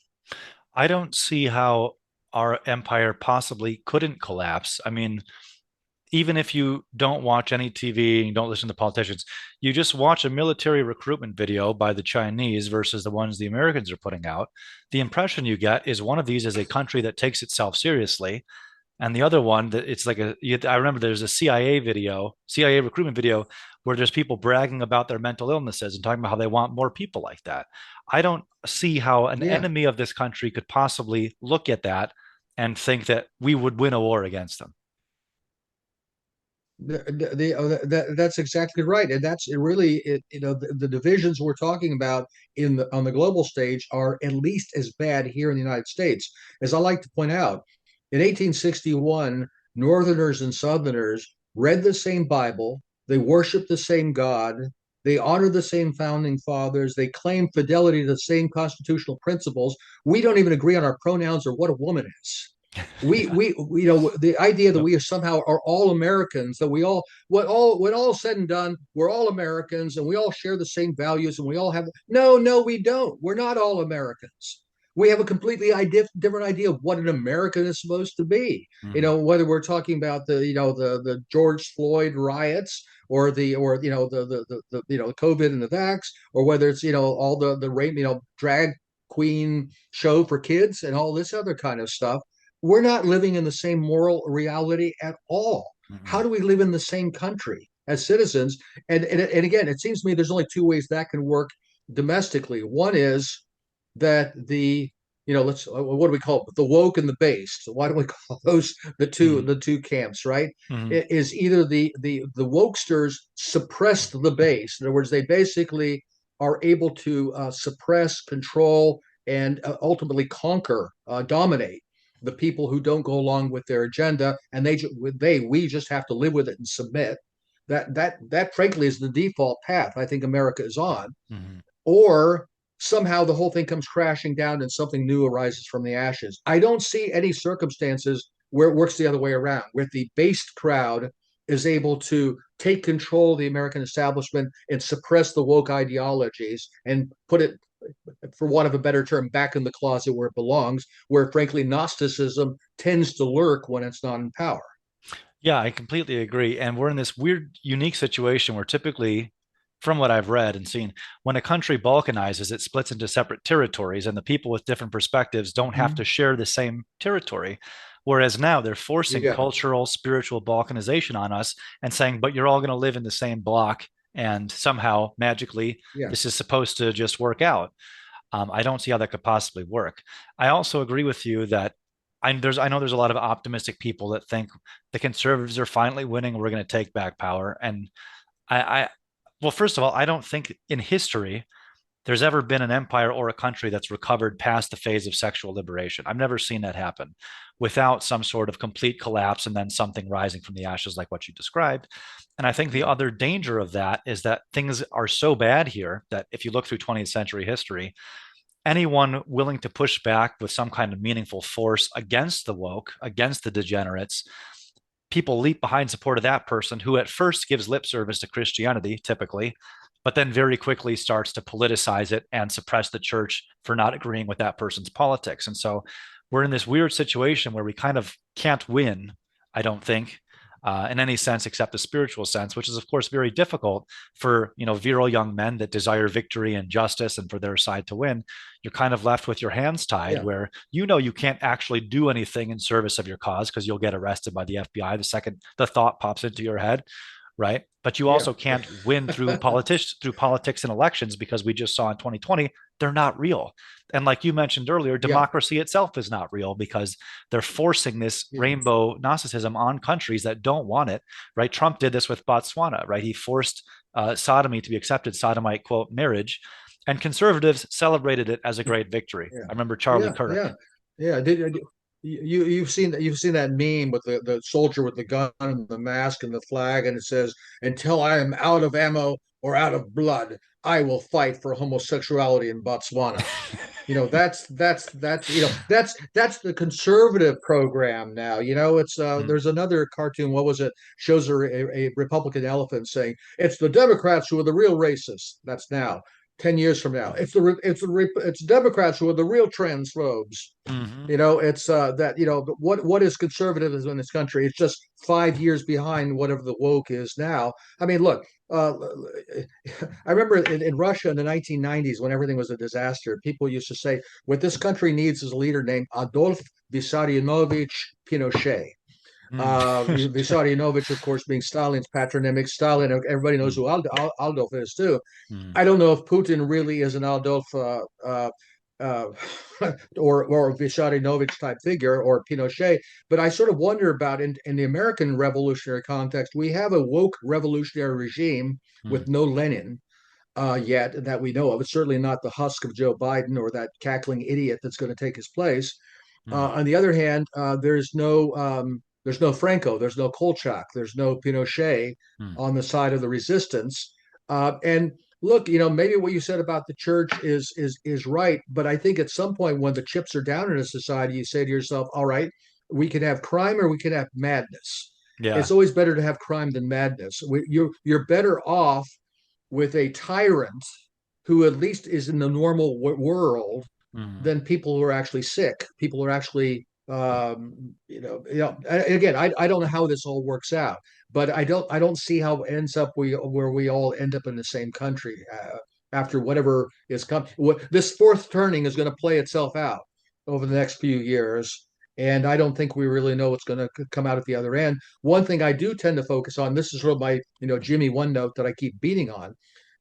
I don't see how our empire possibly couldn't collapse. I mean, even if you don't watch any TV and you don't listen to politicians, you just watch a military recruitment video by the Chinese versus the ones the Americans are putting out. The impression you get is one of these is a country that takes itself seriously, and the other one that it's like I remember there's a CIA video, CIA recruitment video, where there's people bragging about their mental illnesses and talking about how they want more people like that. I don't see how an Yeah. enemy of this country could possibly look at that and think that we would win a war against them. That's exactly right, and that's it. Really, the divisions we're talking about on the global stage are at least as bad here in the United States. As I like to point out, in 1861, Northerners and Southerners read the same Bible, they worshiped the same God, they honored the same founding fathers, they claimed fidelity to the same constitutional principles. We don't even agree on our pronouns or what a woman is. The idea that Yep. we somehow are all Americans, that we all when all said and done, we're all Americans and we all share the same values and we all have, no, we don't. We're not all Americans. We have a completely different idea of what an American is supposed to be. Mhm. Whether we're talking about the George Floyd riots, or the COVID and the vax, or whether it's all the rape, drag queen show for kids and all this other kind of stuff. We're not living in the same moral reality at all. How Mm-mm. do we live in the same country as citizens? And again, it seems to me there's only two ways that can work domestically. One is that let's what do we call it? The woke and the base. So why do we call those Mm-hmm. the two camps, right? Mm-hmm. It is either the wokesters suppress the base. In other words, they basically are able to suppress, control, and ultimately conquer, dominate the people who don't go along with their agenda, and we just have to live with it and submit. That frankly is the default path I think America is on. Mm-hmm. Or somehow the whole thing comes crashing down and something new arises from the ashes. I don't see any circumstances where it works the other way around, where the based crowd is able to take control of the American establishment and suppress the woke ideologies and put it, for want of a better term, back in the closet where it belongs, where frankly Gnosticism tends to lurk when it's not in power. Yeah, I completely agree. And we're in this weird, unique situation where typically, from what I've read and seen, when a country balkanizes, it splits into separate territories, and the people with different perspectives don't have to Mm-hmm. share the same territory. Whereas now they're forcing Yeah, cultural, spiritual balkanization on us and saying, but you're all going to live in the same block. And somehow, magically, yeah, this is supposed to just work out. I don't see how that could possibly work. I also agree with you that I know there's a lot of optimistic people that think the conservatives are finally winning. We're going to take back power. And I, well, first of all, I don't think in history there's ever been an empire or a country that's recovered past the phase of sexual liberation. I've never seen that happen without some sort of complete collapse and then something rising from the ashes like what you described. And I think the yeah, other danger of that is that things are so bad here that if you look through 20th century history, anyone willing to push back with some kind of meaningful force against the woke, against the degenerates, people leap behind support of that person who at first gives lip service to Christianity, typically, but then very quickly starts to politicize it and suppress the church for not agreeing with that person's politics. And so we're in this weird situation where we kind of can't win, I don't think, in any sense except the spiritual sense, which is of course very difficult for virile young men that desire victory and justice and for their side to win. You're kind of left with your hands tied, yeah, where you can't actually do anything in service of your cause because you'll get arrested by the FBI the second the thought pops into your head, right? But you yeah. also can't win through politics and elections because we just saw in 2020 they're not real. And like you mentioned earlier, Yeah, democracy itself is not real because they're forcing this yeah, rainbow Gnosticism on countries that don't want it, right? Trump did this with Botswana, right? He forced sodomy to be accepted, sodomite, quote, marriage. And conservatives celebrated it as a great victory. yeah, I remember Charlie yeah, Kirk. yeah, yeah. You've seen that meme with the soldier with the gun and the mask and the flag, and it says, "Until I am out of ammo or out of blood, I will fight for homosexuality in Botswana." That's the conservative program now. It's Mm. there's another cartoon. What was it? Shows a Republican elephant saying, "It's the Democrats who are the real racists." That's now. 10 years from now, it's Democrats who are the real transphobes. Mm-hmm. It's that what is conservatism in this country? It's just 5 years behind whatever the woke is now. I mean, look, uh, I remember in Russia in the 1990s when everything was a disaster, people used to say what this country needs is a leader named Adolf Vissarionovich Pinochet. Mm. Vissarionovich, of course, being Stalin's patronymic. Stalin, everybody knows Mm. who Adolf is too. Mm. I don't know if Putin really is an Adolf uh, or Visharinovich type figure or Pinochet, but I sort of wonder about in the American revolutionary context, we have a woke revolutionary regime Mm. with no Lenin yet that we know of. It's certainly not the husk of Joe Biden or that cackling idiot that's going to take his place. Mm. On the other hand, there's no Franco, there's no Kolchak, there's no Pinochet Mm. on the side of the resistance. And look, maybe what you said about the church is right, but I think at some point when the chips are down in a society, you say to yourself, "All right, we can have crime or we can have madness." Yeah. It's always better to have crime than madness. You're better off with a tyrant who at least is in the normal world Mm. than people who are actually sick, people who are actually Again, I don't know how this all works out, but I don't see how it ends up where we all end up in the same country after whatever is coming. This fourth turning is going to play itself out over the next few years, and I don't think we really know what's going to come out at the other end. One thing I do tend to focus on, this is sort of my Jimmy one note that I keep beating on,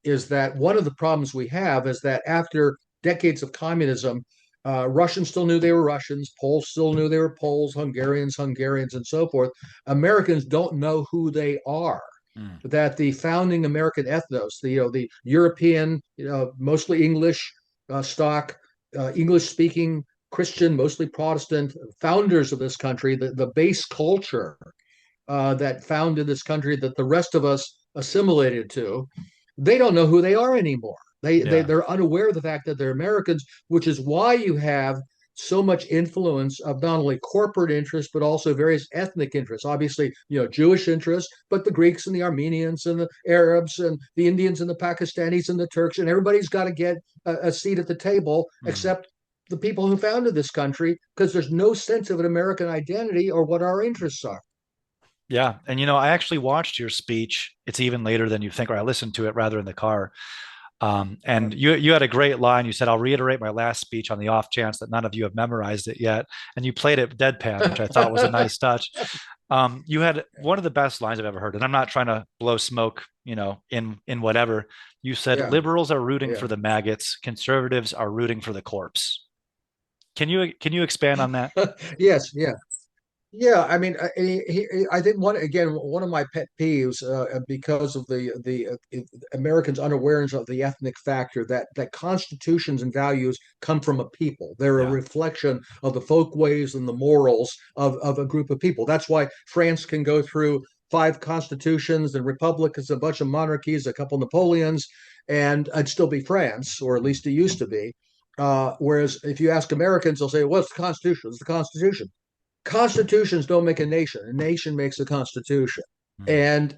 is that one of the problems we have is that after decades of communism, Russians still knew they were Russians. Poles still knew they were Poles. Hungarians, and so forth. Americans don't know who they are. Mm. That the founding American ethnos, the European, mostly English stock, English speaking Christian, mostly Protestant founders of this country, the base culture that founded this country that the rest of us assimilated to, they don't know who they are anymore. Yeah. They're unaware of the fact that they're Americans, which is why you have so much influence of not only corporate interests but also various ethnic interests. Obviously, Jewish interests, but the Greeks and the Armenians and the Arabs and the Indians and the Pakistanis and the Turks, and everybody's got to get a seat at the table, Mm. except the people who founded this country, because there's no sense of an American identity or what our interests are. Yeah. And I actually watched your speech. It's even later than you think, or I listened to it rather in the car. And you had a great line. You said, "I'll reiterate my last speech on the off chance that none of you have memorized it yet." And you played it deadpan, which I thought was a nice touch. You had one of the best lines I've ever heard, and I'm not trying to blow smoke, in whatever. You said, Yeah, "Liberals are rooting yeah. for the maggots, conservatives are rooting for the corpse." Can you expand on that? Yes, yeah. Yeah, I mean, I think one of my pet peeves, because of the Americans' unawareness of the ethnic factor, that constitutions and values come from a people. They're a Yeah. reflection of the folkways and the morals of a group of people. That's why France can go through five constitutions and republics, a bunch of monarchies, a couple Napoleons, and it'd still be France, or at least it used to be. Whereas if you ask Americans, they'll say, "What's the Constitution? It's the Constitution." Constitutions don't make a nation. A nation makes a constitution. Mm. And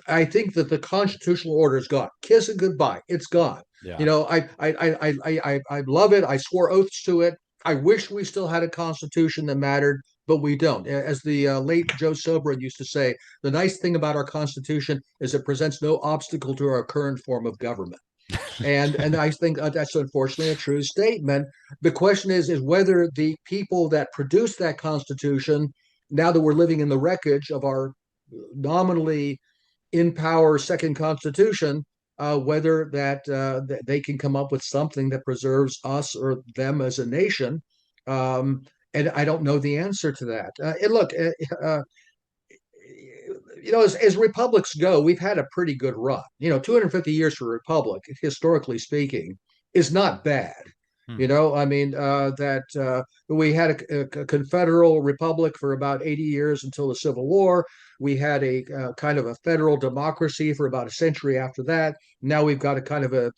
I think that the constitutional order is gone. Kiss it goodbye. It's gone. Yeah. I love it. I swore oaths to it. I wish we still had a constitution that mattered, but we don't. As the late Joe Sobran used to say, the nice thing about our constitution is it presents no obstacle to our current form of government. And I think that's unfortunately a true statement. The question is whether the people that produced that Constitution, now that we're living in the wreckage of our nominally in power second Constitution, whether that they can come up with something that preserves us or them as a nation. Um, and I don't know the answer to that. And look, as republics go, we've had a pretty good run. 250 years for a republic, historically speaking, is not bad. Hmm. I mean, that we had a confederal republic for about 80 years until the Civil War. We had a kind of a federal democracy for about a century after that. Now we've got a kind of a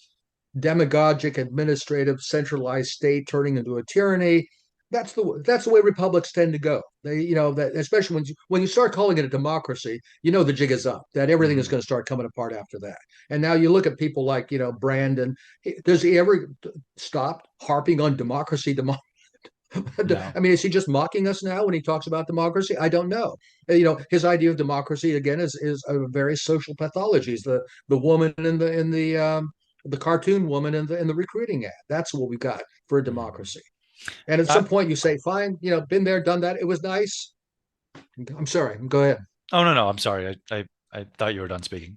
demagogic, administrative, centralized state turning into a tyranny. That's the way republics tend to go. That especially when you start calling it a democracy, the jig is up. That everything is Mhm. going to start coming apart after that. And now you look at people like Brandon. Does he ever stop harping on democracy? No. I mean, is he just mocking us now when he talks about democracy? I don't know. His idea of democracy again is a very social pathologies. The woman in the cartoon woman in the recruiting ad. That's what we've got for a Mhm. democracy. And at Uh, some point, you say, "Fine, been there, done that. It was nice." I'm sorry. Go ahead. oh no, no, I'm sorry. I thought you were done speaking.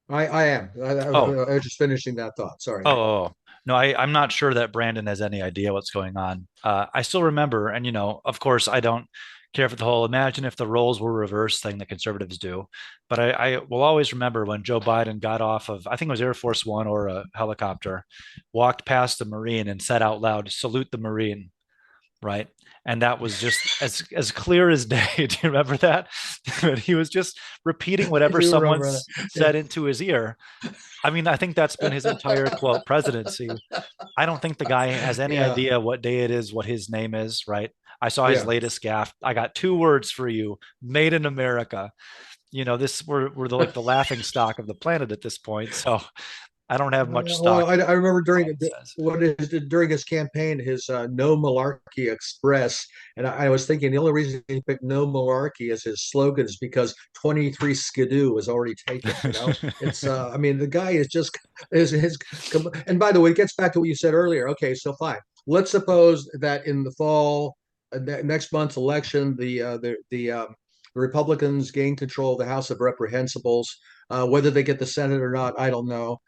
I am. Oh, I was just finishing that thought. oh, Sorry. oh, oh. No, I'm not sure that Brandon has any idea what's going on. I still remember, and of course, I don't care for the whole imagine if the roles were reversed thing that conservatives do. But I will always remember when Joe Biden got off of, I think it was Air Force One or a helicopter, walked past the Marine and said out loud, "Salute the Marine." Right. And that was just as clear as day. Do you remember that? But he was just repeating I whatever do someone remember that. Yeah. said into his ear. I mean, I think that's been his entire quote presidency. I don't think the guy has any Yeah. idea what day it is, what his name is, right? I saw his Yeah. latest gaff. I got two words for you: made in America. This we're the like the laughing stock of the planet at this point. So I don't have much Well, stock I remember in what he says. during his campaign, his "No Malarkey Express," and I was thinking the only reason he picked "No Malarkey" as his slogan is because 23 Skidoo was already taken. You know, it's I mean, the guy is just his. And by the way, it gets back to what you said earlier. Okay, so fine. Let's suppose that in the fall, next month's election, the Republicans gain control of the House of Reprehensibles. Whether they get the Senate or not, I don't know.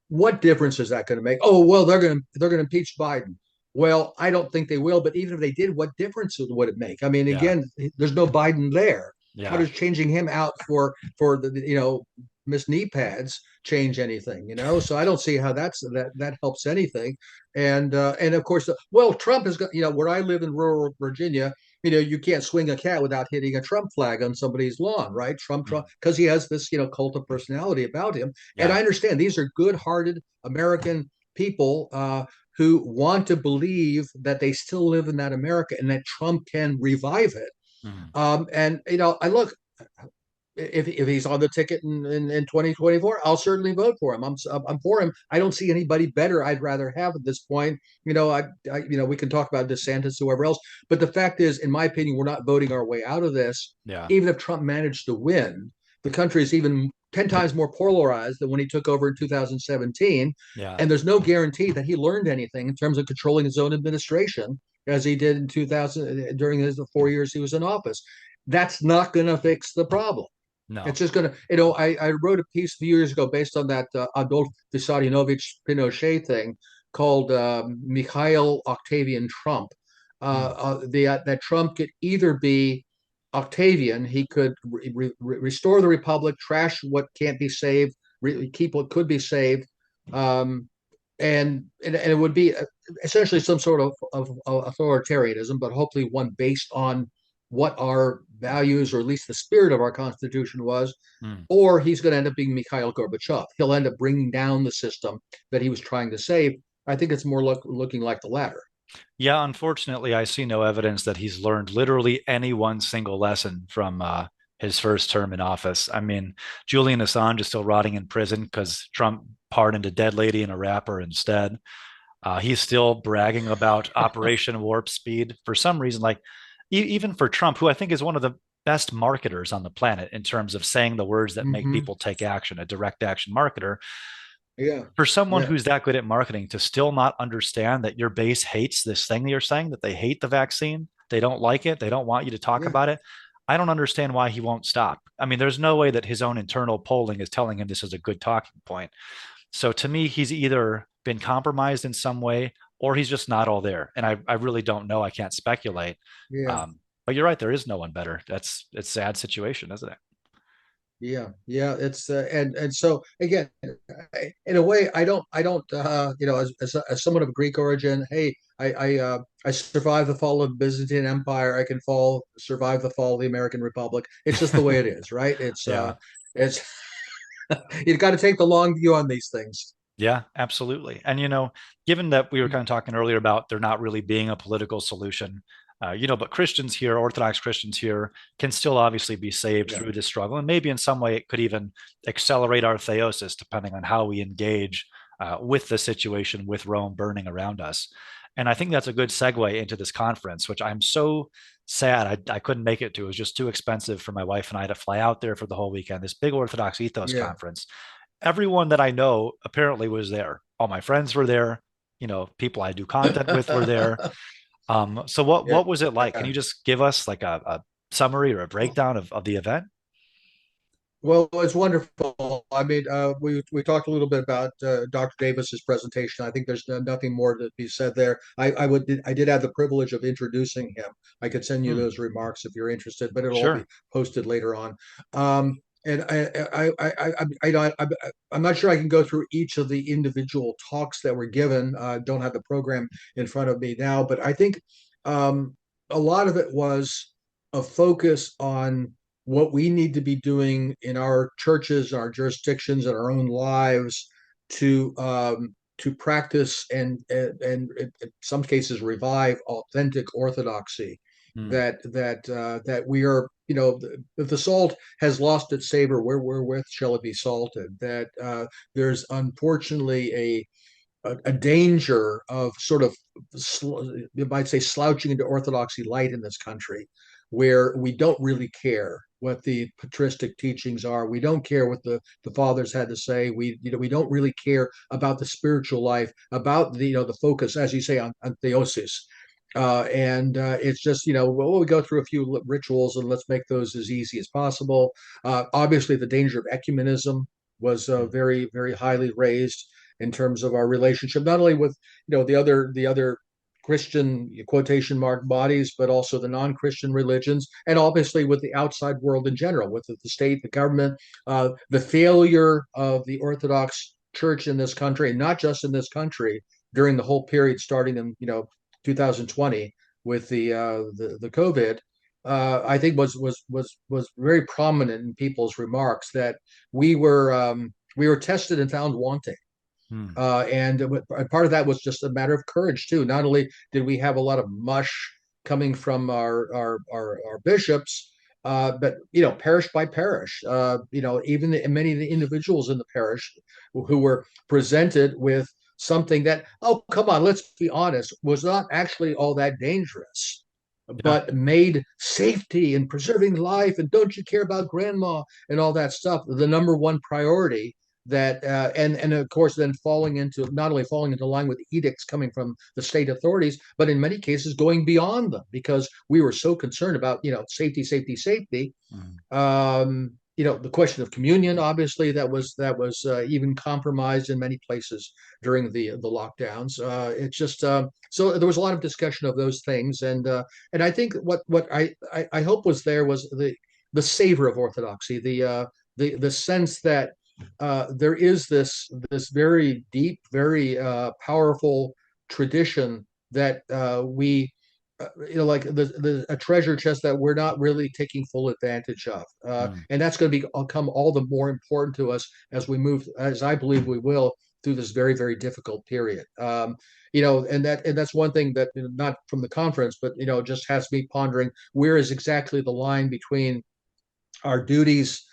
What difference is that going to make? Oh well, they're going to impeach Biden. Well, I don't think they will. But even if they did, what difference would it make? I mean, Yeah. again, there's no Biden there. How Yeah. does changing him out for the Miss Knee Pads change anything? So I don't see how that helps anything. And of course, well, Trump is got where I live in rural Virginia. You can't swing a cat without hitting a Trump flag on somebody's lawn, right? Trump, Mm. because he has this, cult of personality about him. And Yeah. I understand these are good-hearted American people who want to believe that they still live in that America and that Trump can revive it. Mm. And I look, if he's on the ticket in 2024, I'll certainly vote for him. I'm for him. I don't see anybody better I'd rather have at this point. We can talk about DeSantis, whoever else, but the fact is, in my opinion, we're not voting our way out of this. Yeah. Even if Trump managed to win, the country is even 10 times more polarized than when he took over in 2017. Yeah. And there's no guarantee that he learned anything in terms of controlling his own administration as he did in 2000 during the 4 years he was in office. That's not going to fix the problem. No. It's just going to, I wrote a piece a few years ago based on that Adolf Vissarionovich Pinochet thing called Mikhail Octavian Trump. Mm. That Trump could either be Octavian, he could restore the republic, trash what can't be saved, keep what could be saved, um, and it would be essentially some sort of authoritarianism, but hopefully one based on what our values or at least the spirit of our Constitution was. Mm. Or he's going to end up being Mikhail Gorbachev. He'll end up bringing down the system that he was trying to save. I think it's more looking like the latter. Yeah, unfortunately, I see no evidence that he's learned literally any one single lesson from his first term in office. I mean, Julian Assange is still rotting in prison because Trump pardoned a dead lady and a rapper instead. He's still bragging about Operation Warp Speed for some reason. Like, even for Trump, who I think is one of the best marketers on the planet in terms of saying the words that make Mm-hmm. people take action, a direct action marketer, Yeah. for someone Yeah. who's that good at marketing to still not understand that your base hates this thing that you're saying, that they hate the vaccine, they don't like it, they don't want you to talk Yeah. about it. I don't understand why he won't stop. I mean, there's no way that his own internal polling is telling him this is a good talking point. So to me, he's either been compromised in some way or he's just not all there. And I really don't know. I can't speculate. Yeah. But you're right. There is no one better. It's a sad situation, isn't it? Yeah, yeah, it's and so again, in a way, I don't, as someone of Greek origin, hey, I survived the fall of the Byzantine Empire. I can survive the fall of the American Republic. It's just the way it is, right? Yeah. It's you got to take the long view on these things. Yeah, absolutely. And, given that we were kind of talking earlier about there not really being a political solution, but Christians here, Orthodox Christians here, can still obviously be saved Yeah, through this struggle. And maybe in some way it could even accelerate our theosis, depending on how we engage with the situation with Rome burning around us. And I think that's a good segue into this conference, which I'm so sad I couldn't make it to. It was just too expensive for my wife and I to fly out there for the whole weekend, this big Orthodox Ethos yeah, conference. Everyone that I know apparently was there. All my friends were there. People I do content with were there. So what was it like? Can yeah. you just give us like a summary or a breakdown of the event? Well, it's wonderful. I mean, we talked a little bit about Dr. Davis's presentation. I think there's nothing more to be said there. I did have the privilege of introducing him. I could send you Hmm, those remarks if you're interested, but it'll all be sure. posted later on. And I'm not sure I can go through each of the individual talks that were given. Don't have the program in front of me now, but I think um, a lot of it was a focus on what we need to be doing in our churches, our jurisdictions, and our own lives to practice and in some cases revive authentic orthodoxy. Mm. that we are, if the salt has lost its savor, wherewith shall it be salted? That there's unfortunately a danger of sort of, you might say, slouching into orthodoxy light in this country, where we don't really care what the patristic teachings are. We don't care what the fathers had to say. We don't really care about the spiritual life, about the focus, as you say, on theosis. And it's just, well, we go through a few rituals and let's make those as easy as possible. Obviously, the danger of ecumenism was Mm. very, very highly raised in terms of our relationship, not only with the other Christian quotation mark bodies, but also the non-Christian religions, and obviously with the outside world in general, with the state, the government, the failure of the Orthodox Church in this country, and not just in this country, during the whole period starting in 2020 with the COVID. I think was very prominent in people's remarks that we were tested and found wanting. Mm. And part of that was just a matter of courage too. Not only did we have a lot of mush coming from our bishops, but parish by parish, even many of the individuals in the parish who were presented with something that, oh, come on, let's be honest, was not actually all that dangerous, Yeah. but made safety and preserving life and don't you care about grandma and all that stuff the number one priority. That and of course then falling into, not only falling into line with edicts coming from the state authorities, but in many cases going beyond them because we were so concerned about safety, safety, safety. Mm. The question of communion, obviously, that was even compromised in many places during the lockdowns. It's just so there was a lot of discussion of those things, and I think what I hope was there was the savor of orthodoxy, the sense that there is this very deep, very powerful tradition that we like a treasure chest that we're not really taking full advantage of, Mm. and that's going to become all the more important to us as we move, as I believe we will, through this very, very difficult period. And that's one thing that, not from the conference, but just has me pondering where is exactly the line between our duties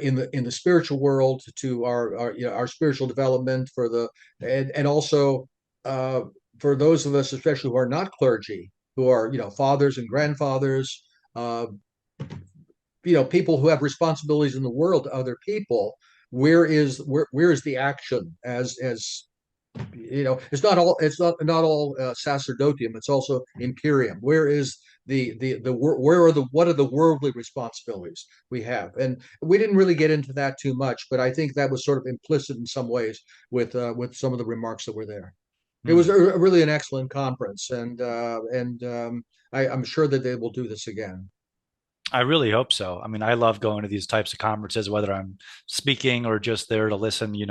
in the spiritual world to our spiritual development for the and also uh, for those of us, especially who are not clergy, who are fathers and grandfathers, uh, people who have responsibilities in the world to other people. Where is the action as it's not all sacerdotium, it's also imperium. Where is the where are the what are the worldly responsibilities we have? And we didn't really get into that too much, but I think that was sort of implicit in some ways with some of the remarks that were there. It was Mm. really an excellent conference, and I'm sure that they will do this again. I really hope so. I mean, I love going to these types of conferences, whether I'm speaking or just there to listen. The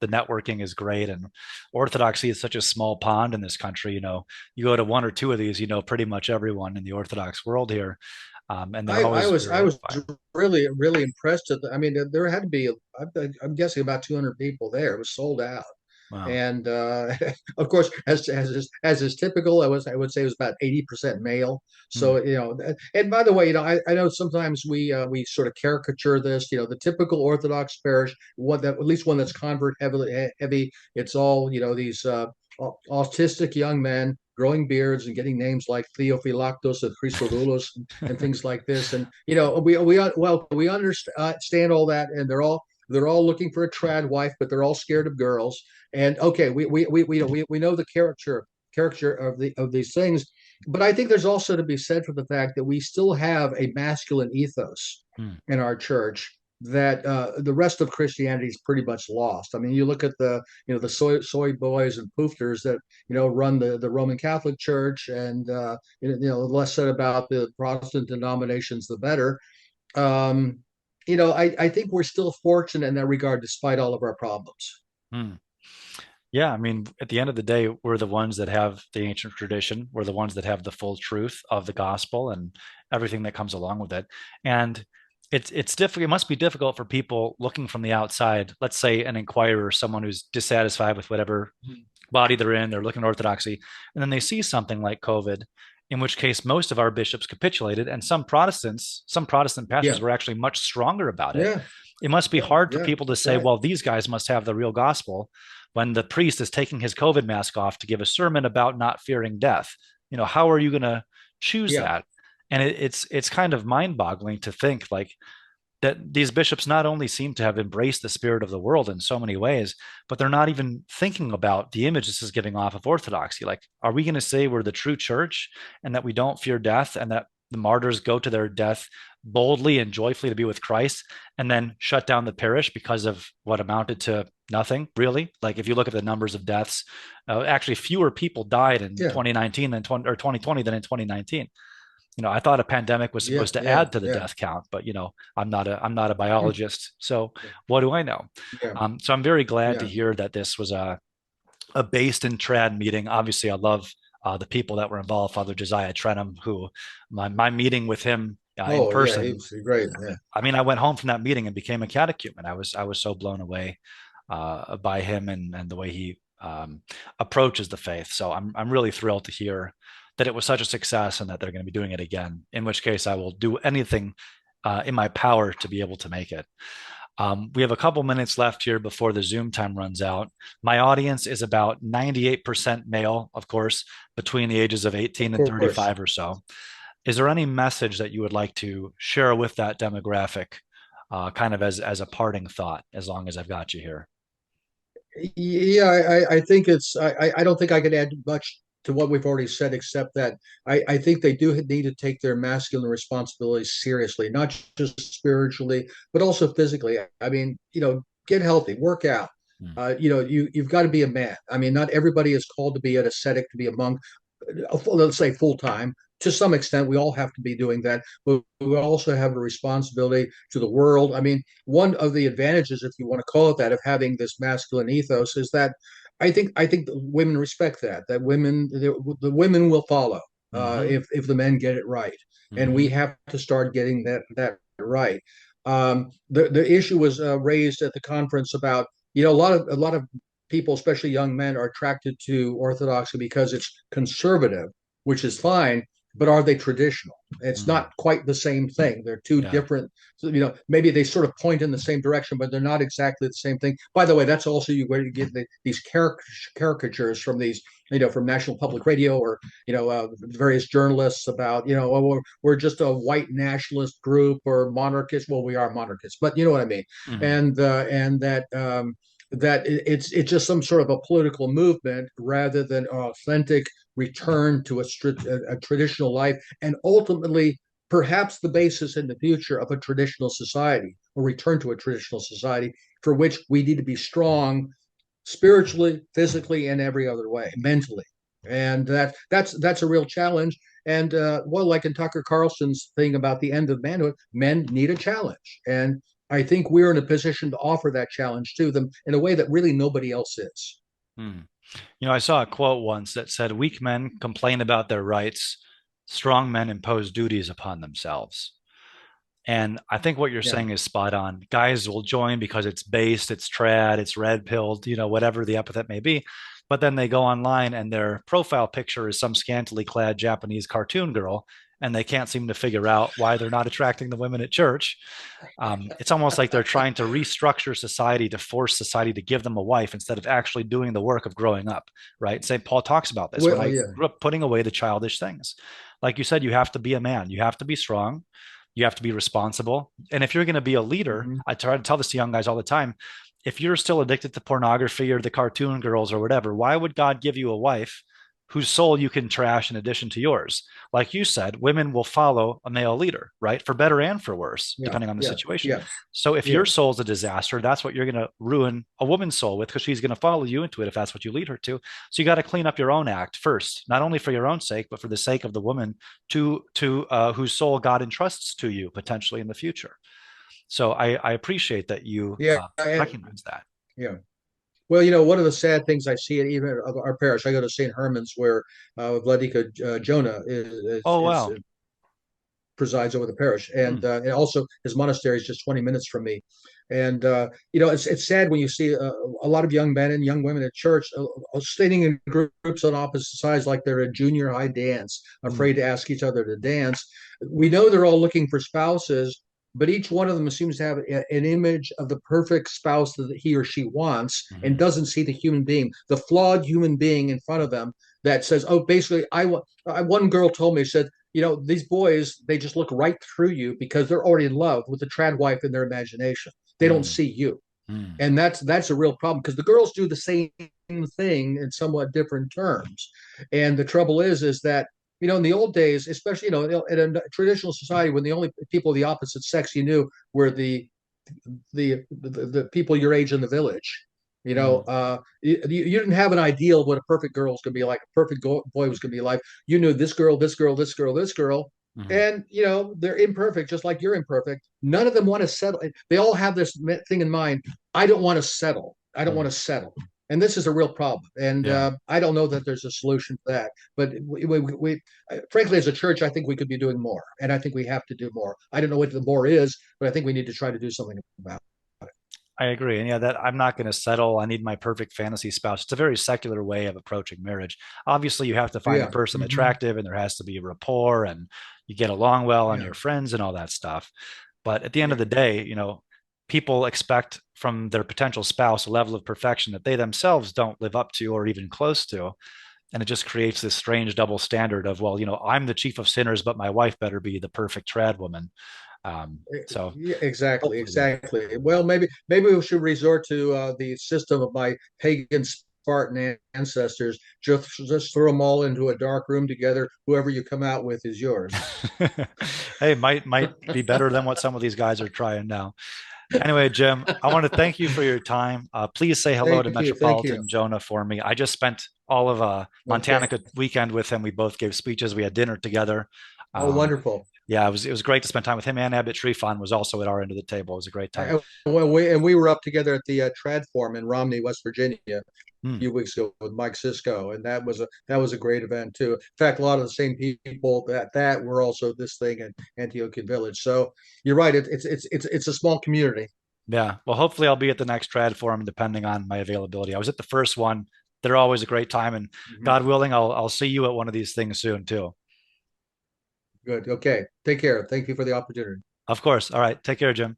networking is great, and Orthodoxy is such a small pond in this country. You go to one or two of these, pretty much everyone in the Orthodox world here, and they're I always was very I was edifying. really, really impressed at I mean, there had to be, I'm guessing, about 200 people there. It was sold out. Wow. And of course, as is typical, I would say it was about 80% male. Hmm. So and by the way, I know sometimes we sort of caricature this. The typical Orthodox parish, one that at least one that's convert heavy. It's all these autistic young men growing beards and getting names like Theophylactos and Christodoulos and things like this. And we understand all that, and they're all looking for a trad wife, but they're all scared of girls. And okay, we know the character of these things, but I think there's also to be said for the fact that we still have a masculine ethos Hmm. in our church that the rest of Christianity is pretty much lost. I mean, you look at the soy boys and poofters that run the Roman Catholic Church, and the less said about the Protestant denominations, the better. Um, I think we're still fortunate in that regard, despite all of our problems. Hmm. Yeah, I mean, at the end of the day, we're the ones that have the ancient tradition. We're the ones that have the full truth of the gospel and everything that comes along with it. And it's difficult. It must be difficult for people looking from the outside. Let's say an inquirer, someone who's dissatisfied with whatever body they're in, they're looking at orthodoxy, and then they see something like COVID, in which case most of our bishops capitulated, and some Protestant pastors Yeah. were actually much stronger about it. Yeah. It must be Yeah. hard for Yeah. people to That's say, right. well, these guys must have the real gospel when the priest is taking his COVID mask off to give a sermon about not fearing death. How are you going to choose Yeah. that? And it's kind of mind-boggling to think like that these bishops not only seem to have embraced the spirit of the world in so many ways, but they're not even thinking about the image this is giving off of orthodoxy. Like, are we going to say we're the true church and that we don't fear death and that the martyrs go to their death boldly and joyfully to be with Christ, and then shut down the parish because of what amounted to nothing, really? Like, if you look at the numbers of deaths, actually fewer people died in Yeah. 2019 than 2020 than in 2019. I thought a pandemic was Yeah. supposed to Yeah. add to the Yeah. death count, but I'm not a Hmm. biologist, so what do I know? Yeah. So I'm very glad to Yeah. hear that this was a based in trad meeting. Obviously, I love the people that were involved. Father Josiah Trenum, who my meeting with him in Oh, yeah. He person. was great. Yeah. I mean, I went home from that meeting and became a catechumen. I was so blown away by him and the way he approaches the faith. So I'm really thrilled to hear that it was such a success and that they're going to be doing it again. In which case, I will do anything in my power to be able to make it. We have a couple minutes left here before the Zoom time runs out. My audience is about 98% male, of course, between the ages of 18 Of and course. 35 or so. Is there any message that you would like to share with that demographic, kind of as a parting thought, as long as I've got you here? Yeah, I think I don't think I could add much to what we've already said, except that I think they do need to take their masculine responsibilities seriously, not just spiritually, but also physically. I mean, get healthy, work out. Mm. You've got to be a man. I mean, not everybody is called to be an ascetic, to be a monk, let's say full time. To some extent, we all have to be doing that, but we also have a responsibility to the world. I mean, one of the advantages, if you want to call it that, of having this masculine ethos is that I think women respect that. That the women will follow Hmm. if the men get it right, and we Hmm. have to start getting that right. The issue was raised at the conference about a lot of people, especially young men, are attracted to Orthodoxy because it's conservative, which is fine, but are they traditional? It's Mm. not quite the same thing. They're two Yeah. different, maybe they sort of point in the same direction, but they're not exactly the same thing. By the way, that's also where you get these caricatures from from National Public Radio or, various journalists about, oh, we're just a white nationalist group or monarchists. Well, we are monarchists, but you know what I mean. Hmm. And that it's just some sort of a political movement rather than an authentic return to a traditional life, and ultimately perhaps the basis in the future of a traditional society, or return to a traditional society for which we need to be strong spiritually, physically, and every other way, mentally. And that's a real challenge. And well, like in Tucker Carlson's thing about the end of manhood, men need a challenge. And I think we're in a position to offer that challenge to them in a way that really nobody else is. Mm. I saw a quote once that said, "Weak men complain about their rights, strong men impose duties upon themselves." And I think what you're Yeah. saying is spot on. Guys will join because it's based, it's trad, it's red pilled, whatever the epithet may be. But then they go online and their profile picture is some scantily clad Japanese cartoon girl, and they can't seem to figure out why they're not attracting the women at church. It's almost like they're trying to restructure society to force society to give them a wife instead of actually doing the work of growing up, right? St. Paul talks about this. When Well, I yeah. grew up, putting away the childish things. Like you said, you have to be a man, you have to be strong, you have to be responsible. And if you're going to be a leader, Mm-hmm. I try to tell this to young guys all the time. If you're still addicted to pornography or the cartoon girls or whatever, why would God give you a wife whose soul you can trash in addition to yours? Like you said, women will follow a male leader, right? For better and for worse, Yeah. depending on the Yeah. situation. Yeah. So if your Yeah. soul's a disaster, that's what you're going to ruin a woman's soul with, because she's going to follow you into it if that's what you lead her to. So you got to clean up your own act first, not only for your own sake, but for the sake of the woman to whose soul God entrusts to you potentially in the future. So I appreciate that you Yeah. recognize that. Yeah. Well, one of the sad things I see at even of our parish, I go to St. Herman's where Vladika Jonah Oh is wow. presides over the parish, Hmm. and also his monastery is just 20 minutes from me. And it's sad when you see a lot of young men and young women at church standing in groups on opposite sides like they're a junior high dance, Mm, afraid to ask each other to dance. We know they're all looking for spouses, but each one of them seems to have an image of the perfect spouse that he or she wants and mhm, doesn't see the human being, the flawed human being in front of them that says, "Oh, basically, I want." One girl told me, said, these boys, they just look right through you because they're already in love with the trad wife in their imagination. They don't mm, see you, mm, and that's a real problem because the girls do the same thing in somewhat different terms. And the trouble is that in the old days, especially in a traditional society, when the only people of the opposite sex you knew were the people your age in the village. mm, You didn't have an ideal of what a perfect girl was going to be like, a perfect boy was going to be like. You knew this girl, this girl, this girl, this girl, mhm, and they're imperfect, just like you're imperfect. None of them want to settle. They all have this thing in mind. I don't want to settle. I don't want mm. to settle. And this is a real problem. And Yeah. I don't know that there's a solution to that. But frankly, as a church, I think we could be doing more. And I think we have to do more. I don't know what the more is, but I think we need to try to do something about it. I agree. And yeah, that I'm not going to settle. I need my perfect fantasy spouse. It's a very secular way of approaching marriage. Obviously, you have to find the Yeah. person Mm-hmm. attractive and there has to be a rapport and you get along well and Yeah. your friends and all that stuff. But at the end of Yeah. the day, people expect from their potential spouse a level of perfection that they themselves don't live up to or even close to. And it just creates this strange double standard of, well, I'm the chief of sinners, but my wife better be the perfect trad woman. So Yeah, exactly, hopefully, exactly. Well, maybe we should resort to the system of my pagan Spartan ancestors. Just throw them all into a dark room together. Whoever you come out with is yours. hey, might be better than what some of these guys are trying now. Anyway, Jim, I want to thank you for your time. Please say hello to Thank you, thank you. Metropolitan Jonah for me. I just spent all of Okay. Montana weekend with him. We both gave speeches. We had dinner together. Oh, Um, wonderful. yeah, it was great to spend time with him. And Abbott Trefon was also at our end of the table. It was a great time. We were up together at the Trad Forum in Romney, West Virginia, a Hmm. few weeks ago with Mike Cisco, and that was a great event too. In fact, a lot of the same people that were also this thing in Antioch Village. So you're right. It's a small community. Yeah. Well, hopefully I'll be at the next trad forum depending on my availability. I was at the first one. They're always a great time, and Mhm. God willing, I'll see you at one of these things soon too. Good. Okay. Take care. Thank you for the opportunity. Of course. All right. Take care, Jim.